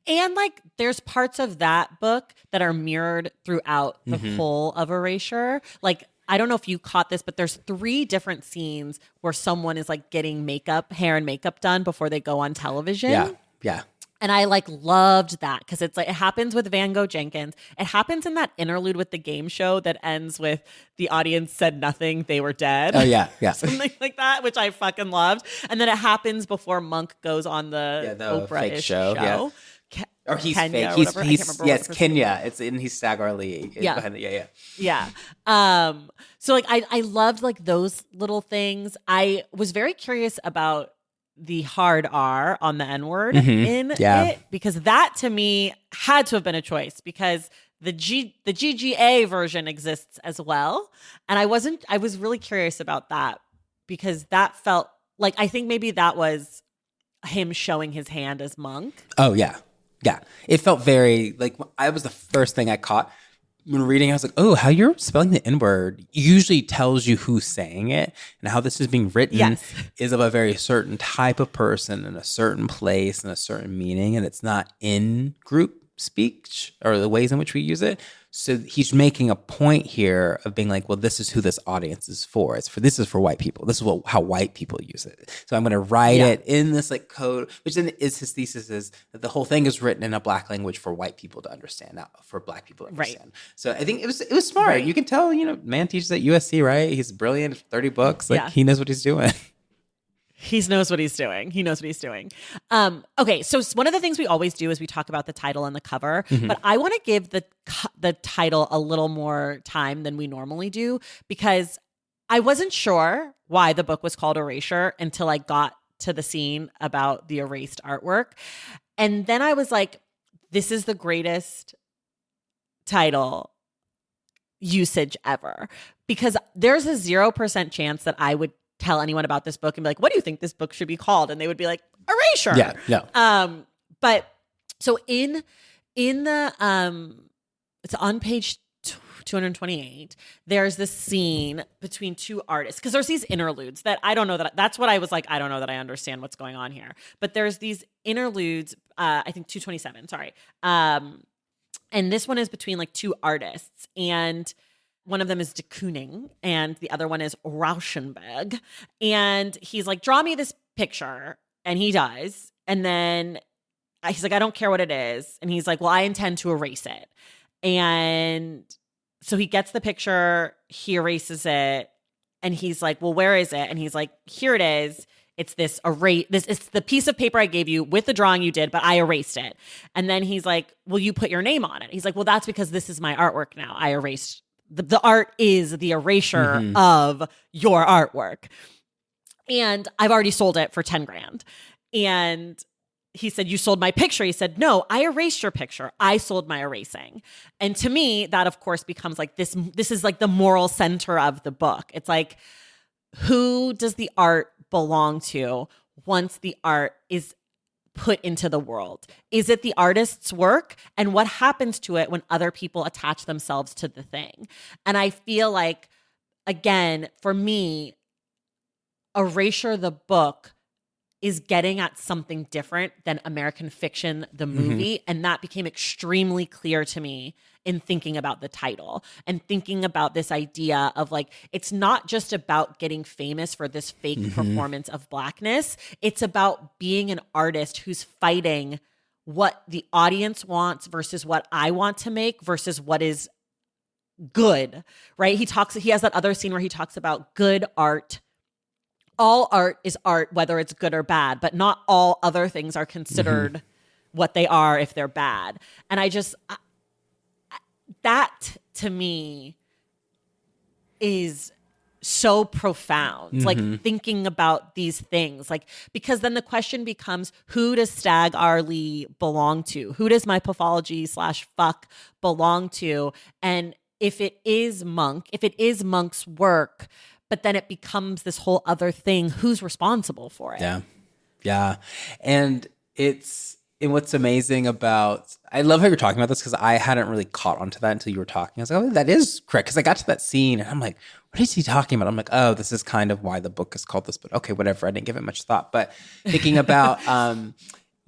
And like there's parts of that book that are mirrored throughout the whole of Erasure. Like I don't know if you caught this, but there's 3 different scenes where someone is like getting hair and makeup done before they go on television. Yeah. And I like loved that because it's like, it happens with Van Gogh Jenkins. It happens in that interlude with the game show that ends with the audience said nothing, they were dead. Oh yeah. Something like that, which I fucking loved. And then it happens before Monk goes on the Oprah-ish show. Yeah. Or he's Kenya fake. Or He's Kenya. It's in. He's Stag R. Lee. Yeah. So like I loved like those little things. I was very curious about the hard R on the N-word in it, because that to me had to have been a choice, because the GGA version exists as well. And I was really curious about that because that felt like, I think maybe that was him showing his hand as Monk. Oh, yeah. Yeah. It felt very, like, I was the first thing I caught when reading. I was like, oh, how you're spelling the N-word usually tells you who's saying it, and how this is being written is of a very certain type of person in a certain place and a certain meaning, and it's not in group speech or the ways in which we use it. So he's making a point here of being like, well, this is who this audience is for. This is for white people. This is how white people use it. So I'm going to write it in this like code, which then is his thesis, is that the whole thing is written in a black language for white people to understand, not for black people to understand. Right. So I think it was smart. Right. You can tell, man teaches at USC, right? He's brilliant. 30 books. Like he knows what he's doing. He knows what he's doing. Okay, so one of the things we always do is we talk about the title and the cover, but I want to give the title a little more time than we normally do, because I wasn't sure why the book was called Erasure until I got to the scene about the erased artwork. And then I was like, this is the greatest title usage ever, because there's a 0% chance that I would tell anyone about this book and be like, what do you think this book should be called? And they would be like, Erasure. Yeah, no. But so in the it's on page 228, there's this scene between two artists, because there's these interludes that I don't know that's what I was like, I don't know that I understand what's going on here. But there's these interludes, I think 227, sorry. And this one is between like two artists, and one of them is de Kooning and the other one is Rauschenberg. And he's like, draw me this picture. And he does. And then he's like, I don't care what it is. And he's like, well, I intend to erase it. And so he gets the picture, he erases it. And he's like, well, where is it? And he's like, here it is. It's this it's the piece of paper I gave you with the drawing you did, but I erased it. And then he's like, well, you put your name on it. He's like, well, that's because this is my artwork now. I erased the art is the erasure of your artwork. And I've already sold it for 10 grand. And he said, you sold my picture. He said, no, I erased your picture. I sold my erasing. And to me, that of course becomes like this is like the moral center of the book. It's like, who does the art belong to once the art is put into the world? Is it the artist's work? And what happens to it when other people attach themselves to the thing? And I feel like, again, for me, Erasure the book is getting at something different than American Fiction, the movie. And that became extremely clear to me in thinking about the title and thinking about this idea of like, it's not just about getting famous for this fake performance of blackness. It's about being an artist who's fighting what the audience wants versus what I want to make versus what is good, right? He has that other scene where he talks about good art. All art is art, whether it's good or bad, but not all other things are considered what they are if they're bad. And that to me is so profound, like thinking about these things, like, because then the question becomes, who does Stag Arley belong to? Who does my pathology / fuck belong to? And if it is Monk's work, but then it becomes this whole other thing, who's responsible for it? Yeah. And what's amazing about, I love how you're talking about this, because I hadn't really caught onto that until you were talking. I was like, oh, that is correct. Because I got to that scene and I'm like, what is he talking about? I'm like, oh, this is kind of why the book is called this, but okay, whatever. I didn't give it much thought. But thinking about,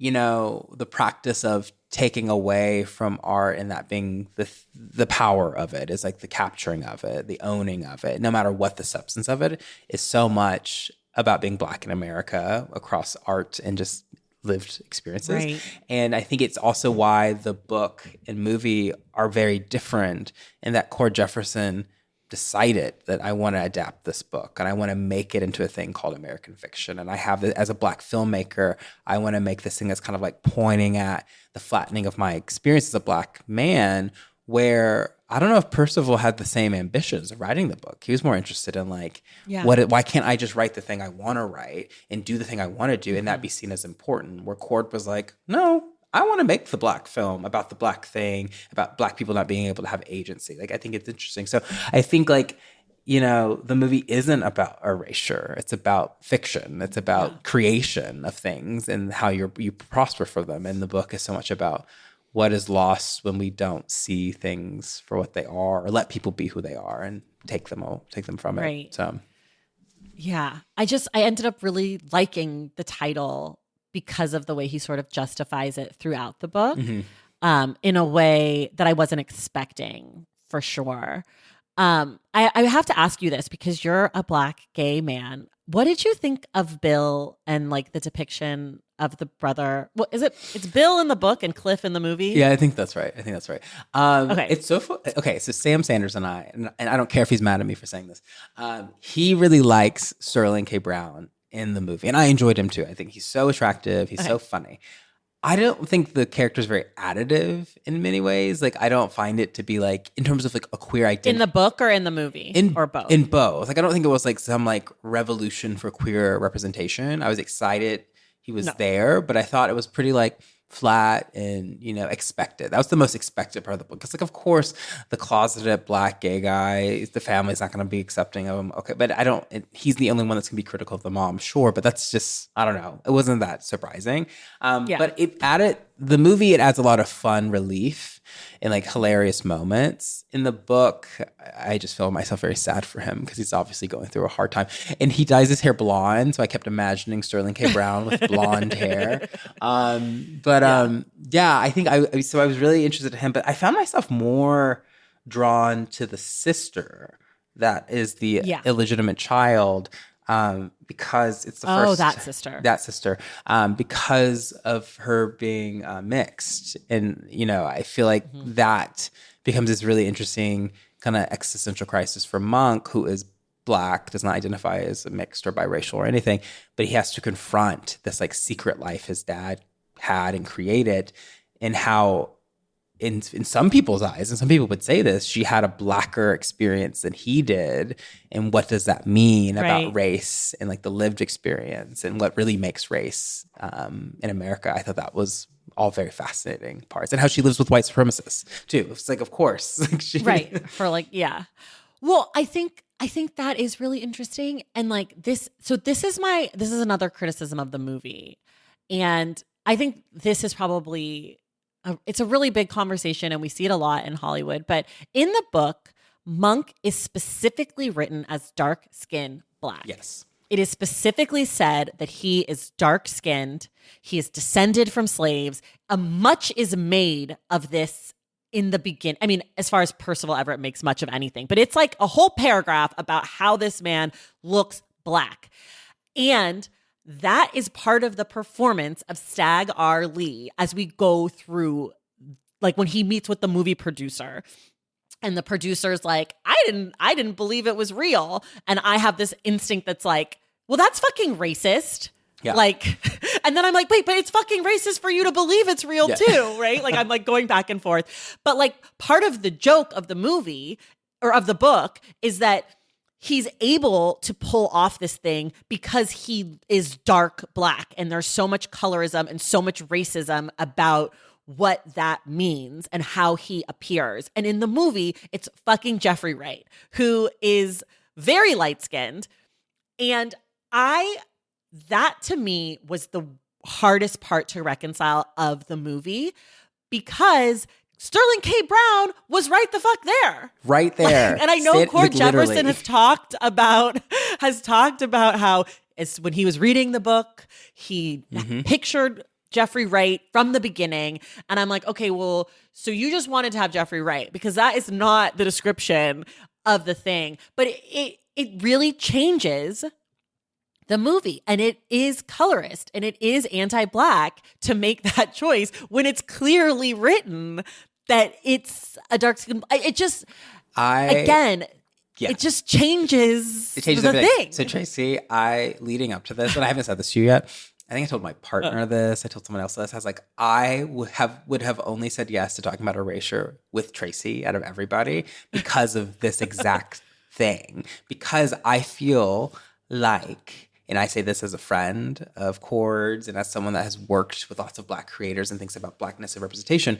the practice of taking away from art and that being the power of it is like the capturing of it, the owning of it, no matter what the substance of it is, so much about being Black in America across art and just lived experiences. Right. And I think it's also why the book and movie are very different, and that Cord Jefferson decided that I want to adapt this book and I want to make it into a thing called American Fiction. And I have it as a Black filmmaker, I want to make this thing that's kind of like pointing at the flattening of my experience as a Black man, where I don't know if Percival had the same ambitions of writing the book. He was more interested in like, why can't I just write the thing I want to write and do the thing I want to do and that be seen as important? Where Cord was like, no, I want to make the Black film about the Black thing, about Black people not being able to have agency. Like, I think it's interesting. So I think, like, you know, the movie isn't about erasure. It's about fiction. It's about creation of things and how you prosper for them. And the book is so much about what is lost when we don't see things for what they are, or let people be who they are and take them from it. Right. So, yeah, I ended up really liking the title because of the way he sort of justifies it throughout the book, in a way that I wasn't expecting, for sure. I have to ask you this because you're a Black gay man. What did you think of Bill and like the depiction of the brother? What is it? It's Bill in the book and Cliff in the movie. Yeah, I think that's right. Okay. It's so okay. So Sam Sanders and I don't care if he's mad at me for saying this. He really likes Sterling K. Brown in the movie, and I enjoyed him too. I think he's so attractive. He's so funny. I don't think the character is very additive in many ways. Like, I don't find it to be like, in terms of like a queer identity. In the book or in the movie? Or both? In both. Like, I don't think it was like some like revolution for queer representation. I was excited he was there, but I thought it was pretty like flat and, you know, expected. That was the most expected part of the book. Because, like, of course, the closeted Black gay guy, the family's not going to be accepting of him. Okay, but he's the only one that's going to be critical of the mom, sure. But that's just, I don't know. It wasn't that surprising. But the movie adds a lot of fun relief and like hilarious moments. In the book, I just feel myself very sad for him because he's obviously going through a hard time. And he dyes his hair blonde, so I kept imagining Sterling K. Brown with blonde hair. I think I was really interested in him, but I found myself more drawn to the sister that is the illegitimate child. Because it's the first. That sister. Because of her being mixed. And, you know, I feel like that becomes this really interesting kind of existential crisis for Monk, who is Black, does not identify as mixed or biracial or anything, but he has to confront this like secret life his dad had and created, and how in some people's eyes, and some people would say this, she had a Blacker experience than he did. And what does that mean about race and like the lived experience and what really makes race in America? I thought that was all very fascinating parts. And how she lives with white supremacists too. It's like, of course. Well, I think that is really interesting. And like this is another criticism of the movie. And I think this is probably it's a really big conversation, and we see it a lot in Hollywood. But in the book, Monk is specifically written as dark-skinned Black. Yes. It is specifically said that he is dark-skinned. He is descended from slaves. Much is made of this in the beginning. I mean, as far as Percival Everett makes much of anything. But it's like a whole paragraph about how this man looks Black. And that is part of the performance of Stag R. Lee as we go through, like when he meets with the movie producer, and the producer's like, I didn't believe it was real. And I have this instinct that's like, well, that's fucking racist. Yeah. Like, and then I'm like, wait, but it's fucking racist for you to believe it's real too, right? Like, I'm like going back and forth. But like part of the joke of the movie or of the book is that he's able to pull off this thing because he is dark Black, and there's so much colorism and so much racism about what that means and how he appears. And in the movie, it's fucking Jeffrey Wright, who is very light-skinned. And that to me was the hardest part to reconcile of the movie, because Sterling K. Brown was right the fuck there. Right there. And I know Cord Jefferson has talked about how when he was reading the book, he pictured Jeffrey Wright from the beginning. And I'm like, okay, well, so you just wanted to have Jeffrey Wright, because that is not the description of the thing. But it really changes the movie, and it is colorist and it is anti-Black to make that choice when it's clearly written that it's a dark skin. It just changes the thing. So Tracy, leading up to this, and I haven't said this to you yet, I think I told my partner this. I told someone else this. I was like, I would have only said yes to talking about erasure with Tracy out of everybody because of this exact thing. Because I feel like and I say this as a friend of Chords and as someone that has worked with lots of Black creators and thinks about Blackness and representation,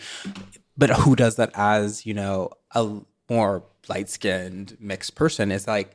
but who does that as, you know, a more light-skinned mixed person, is like,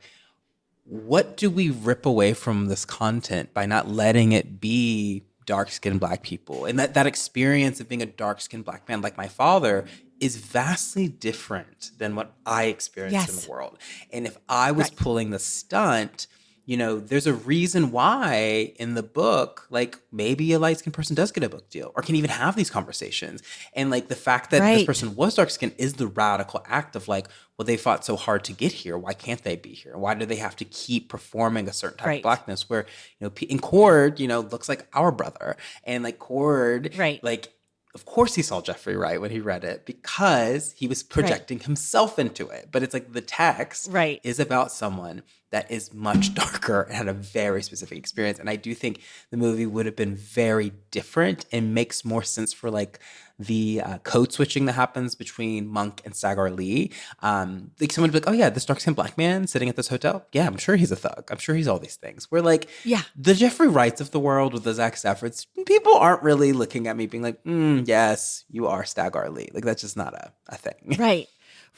what do we rip away from this content by not letting it be dark-skinned Black people? And that experience of being a dark-skinned Black man, like my father, is vastly different than what I experienced in the world. And if I was pulling the stunt, you know, there's a reason why in the book, like, maybe a light-skinned person does get a book deal or can even have these conversations. And like the fact that this person was dark-skinned is the radical act of like, well, they fought so hard to get here. Why can't they be here? Why do they have to keep performing a certain type of Blackness where, you know, in Cord, you know, looks like our brother. And like Cord, like, of course he saw Jeffrey Wright when he read it because he was projecting himself into it. But it's like the text is about someone that is much darker and had a very specific experience. And I do think the movie would have been very different and makes more sense for like the code switching that happens between Monk and Sagar Lee. Like someone would be like, oh yeah, this dark-skinned Black man sitting at this hotel. Yeah, I'm sure he's a thug. I'm sure he's all these things. We're like, the Jeffrey Wrights of the world with the Zach Staffords, people aren't really looking at me being like, yes, you are Sagar Lee. Like that's just not a thing.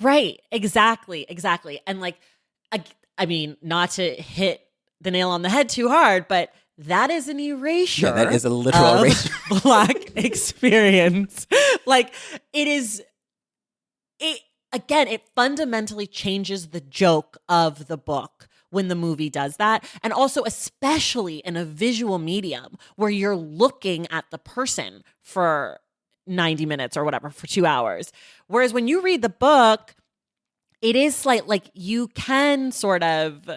Right. Exactly. And like, I mean, not to hit the nail on the head too hard, but that is an erasure. Yeah, that is a literal erasure. Black experience. Like it fundamentally changes the joke of the book when the movie does that. And also, especially in a visual medium where you're looking at the person for 90 minutes or whatever, for 2 hours. Whereas when you read the book, it is like you can sort of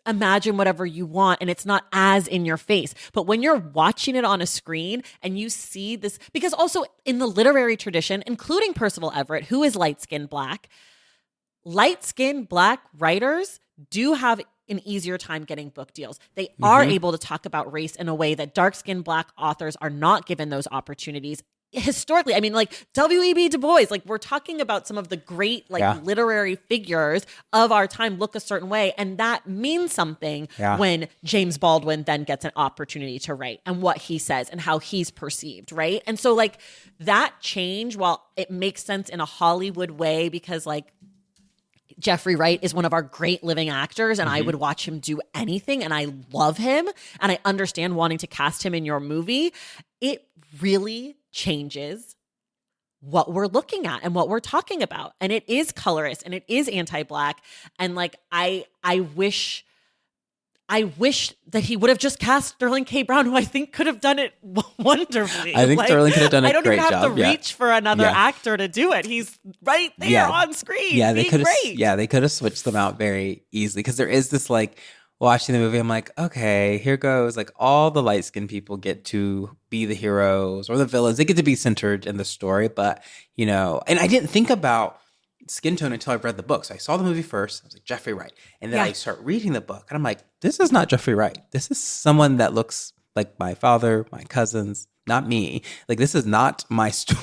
imagine whatever you want and it's not as in your face. But when you're watching it on a screen and you see this, because also in the literary tradition, including Percival Everett, who is light-skinned Black writers do have an easier time getting book deals. They are able to talk about race in a way that dark-skinned Black authors are not given those opportunities. Historically, I mean, like W.E.B. Du Bois, like we're talking about some of the great literary figures of our time look a certain way. And that means something when James Baldwin then gets an opportunity to write and what he says and how he's perceived, right? And so like that change, while it makes sense in a Hollywood way because like Jeffrey Wright is one of our great living actors and I would watch him do anything and I love him and I understand wanting to cast him in your movie, it really changes what we're looking at and what we're talking about. And it is colorist and it is anti-Black. And like, I wish that he would have just cast Sterling K. Brown, who I think could have done it wonderfully. I think like, Sterling could have done a great job. I don't even have to reach for another actor to do it. He's right there on screen. Yeah, they could have. They could have switched them out very easily because there is this like watching the movie. I'm like, okay, here goes. Like all the light skinned people get to be the heroes or the villains. They get to be centered in the story, but you know, and I didn't think about skin tone until I read the book. So I saw the movie first. I was like, Jeffrey Wright. And then I start reading the book and I'm like, this is not Jeffrey Wright. This is someone that looks like my father, my cousins, not me. Like, this is not my story.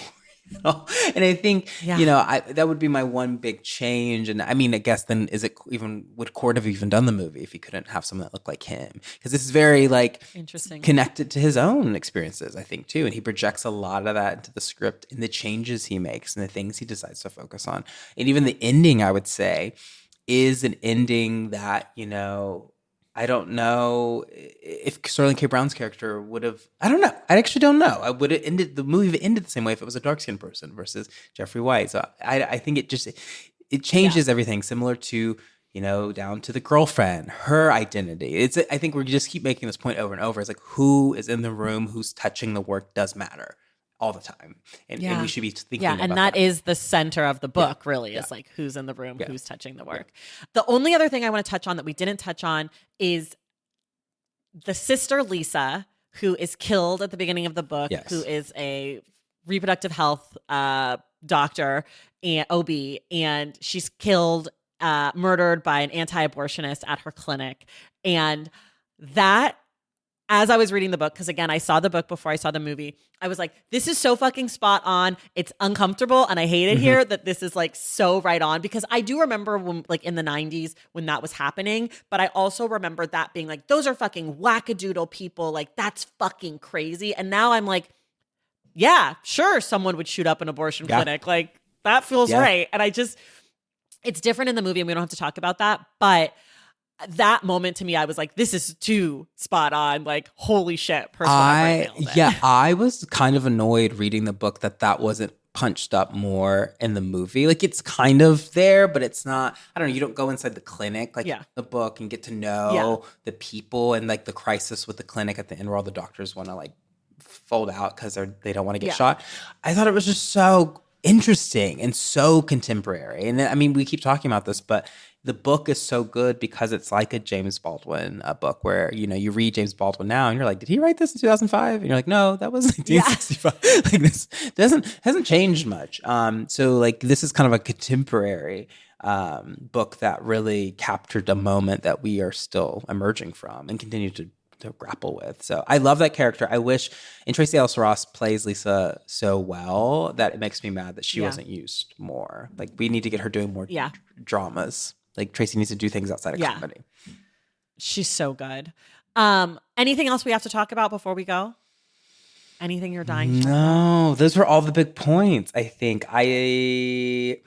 You know? And I think, you know, that would be my one big change. And I mean, I guess then would Cord have even done the movie if he couldn't have someone that looked like him? Because this is very like interesting, connected to his own experiences, I think, too. And he projects a lot of that into the script and the changes he makes and the things he decides to focus on. And even the ending, I would say, is an ending that, you know, I don't know if Sterling K. Brown's character would have. I don't know. I actually don't know. I would have ended the movie. Would ended the same way if it was a dark skinned person versus Jeffrey White. So I think it changes everything. Similar to, you know, down to the girlfriend, her identity. I think we just keep making this point over and over. It's like who is in the room, who's touching the work does matter all the time, and we should be thinking. And that is the center of the book. Really, is like who's in the room, who's touching the work. The only other thing I want to touch on that we didn't touch on is the sister Lisa, who is killed at the beginning of the book, who is a reproductive health doctor and OB, and she's killed, murdered by an anti-abortionist at her clinic, and that as I was reading the book, because again, I saw the book before I saw the movie, I was like, this is so fucking spot on. It's uncomfortable and I hate it here that this is like so right on, because I do remember when, like in the 90s when that was happening, but I also remember that being like, those are fucking wackadoodle people. Like that's fucking crazy. And now I'm like, yeah, sure, someone would shoot up an abortion clinic. Like that feels right. And it's different in the movie and we don't have to talk about that, but that moment to me, I was like, this is too spot on. Like, holy shit. I was kind of annoyed reading the book that wasn't punched up more in the movie. Like, it's kind of there, but it's not. I don't know. You don't go inside the clinic like the book and get to know the people and like the crisis with the clinic at the end where all the doctors want to like fold out because they don't want to get shot. I thought it was just so interesting and so contemporary. And I mean, we keep talking about this, but the book is so good because it's like a James Baldwin book where, you know, you read James Baldwin now and you're like, did he write this in 2005? And you're like, no, that was 1965. Like this hasn't changed much. So like this is kind of a contemporary book that really captured a moment that we are still emerging from and continue to grapple with. So I love that character. I wish, and Tracee Ellis Ross plays Lisa so well that it makes me mad that she wasn't used more. Like we need to get her doing more dramas. Like Tracee needs to do things outside of comedy. She's so good. Anything else we have to talk about before we go? Anything you're dying to? No, those were all the big points, I think. Is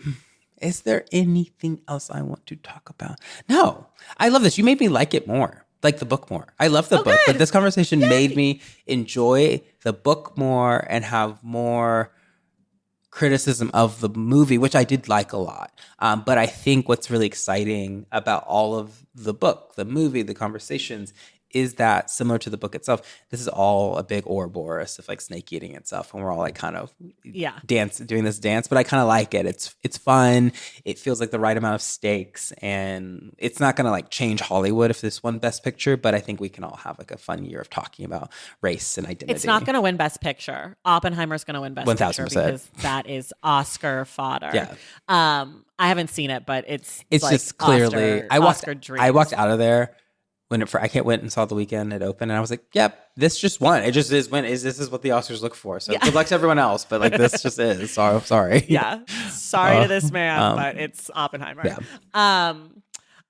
there anything else I want to talk about? No. I love this. You made me like it more. Like the book more. I love the book, but this conversation made me enjoy the book more and have more criticism of the movie, which I did like a lot. But I think what's really exciting about all of the book, the movie, the conversations, is that similar to the book itself, this is all a big Ouroboros of like snake eating itself, and we're all like kind of doing this dance. But I kind of like it. It's fun. It feels like the right amount of stakes, and it's not going to like change Hollywood if this won Best Picture. But I think we can all have like a fun year of talking about race and identity. It's not going to win Best Picture. Oppenheimer's going to win Best 1000%. Picture because that is Oscar fodder. Yeah. I haven't seen it, but it's like just clearly. I walked out of there. I went and saw The Weeknd at Open, and I was like, "Yep, this just won. It just is. This is what the Oscars look for." So good luck to everyone else, but like this just is. Sorry. Yeah, sorry to this man, but it's Oppenheimer. Yeah.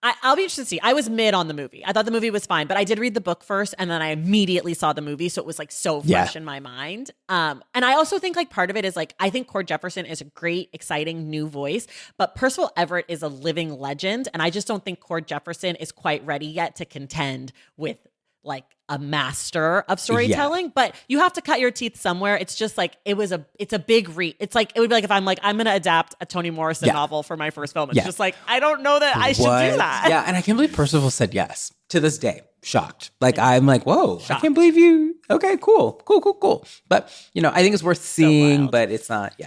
I'll be interested to see. I was mid on the movie. I thought the movie was fine, but I did read the book first, and then I immediately saw the movie, so it was like so fresh in my mind. And I also think like part of it is like I think Cord Jefferson is a great, exciting new voice, but Percival Everett is a living legend, and I just don't think Cord Jefferson is quite ready yet to contend with like a master of storytelling. But you have to cut your teeth somewhere. It's just like it's a big read. It's like it would be like if I'm like I'm gonna adapt a Toni Morrison novel for my first film. It's just like I don't know that I should do that. Yeah, and I can't believe Percival said yes to this day. Shocked. Like I'm like, whoa, shocked. I can't believe you. Okay, cool. But you know, I think it's worth seeing, but it's not.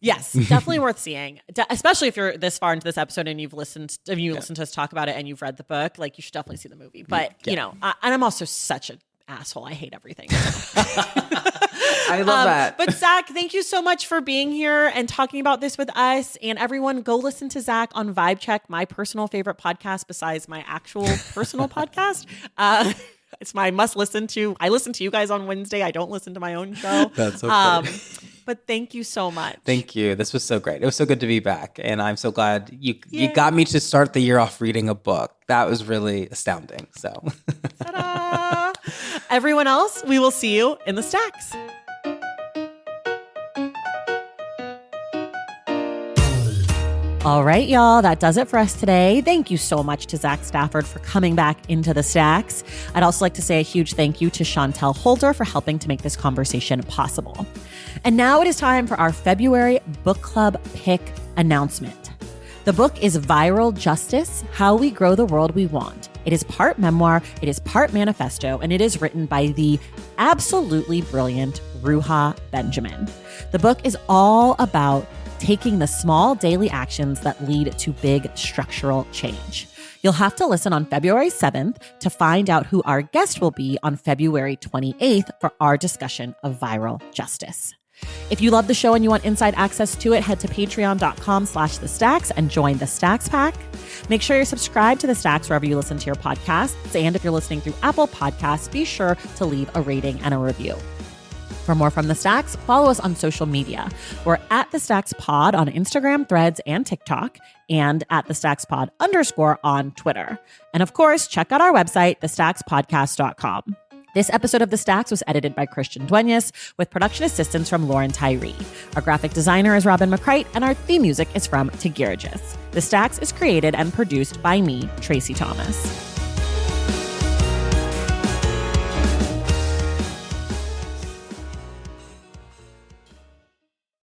Yes, definitely worth seeing. Especially if you're this far into this episode and you've listened to us talk about it and you've read the book, like you should definitely see the movie. But you know, and I'm also such an asshole. I hate everything. I love that. But Zach, thank you so much for being here and talking about this with us. And everyone, go listen to Zach on Vibe Check, my personal favorite podcast besides my actual personal podcast. It's my must listen to. I listen to you guys on Wednesday. I don't listen to my own show. That's so funny. But thank you so much. Thank you. This was so great. It was so good to be back. And I'm so glad you got me to start the year off reading a book. That was really astounding. So, ta-da! Everyone else, we will see you in the stacks. All right, y'all, that does it for us today. Thank you so much to Zach Stafford for coming back into the stacks. I'd also like to say a huge thank you to Chantel Holder for helping to make this conversation possible. And now it is time for our February book club pick announcement. The book is Viral Justice: How We Grow the World We Want. It is part memoir, it is part manifesto, and it is written by the absolutely brilliant Ruha Benjamin. The book is all about taking the small daily actions that lead to big structural change. You'll have to listen on February 7th to find out who our guest will be on February 28th for our discussion of viral justice. If you love the show and you want inside access to it, head to patreon.com/thestacks and join the Stacks Pack. Make sure you're subscribed to The Stacks wherever you listen to your podcasts. And if you're listening through Apple Podcasts, be sure to leave a rating and a review. For more from The Stacks, follow us on social media. We're at The Stacks Pod on Instagram, Threads, and TikTok, and at The Stacks Pod _ on Twitter. And of course, check out our website, thestackspodcast.com. This episode of The Stacks was edited by Christian Duenas with production assistance from Lauren Tyree. Our graphic designer is Robin McCrite, and our theme music is from Tigirigis. The Stacks is created and produced by me, Tracy Thomas.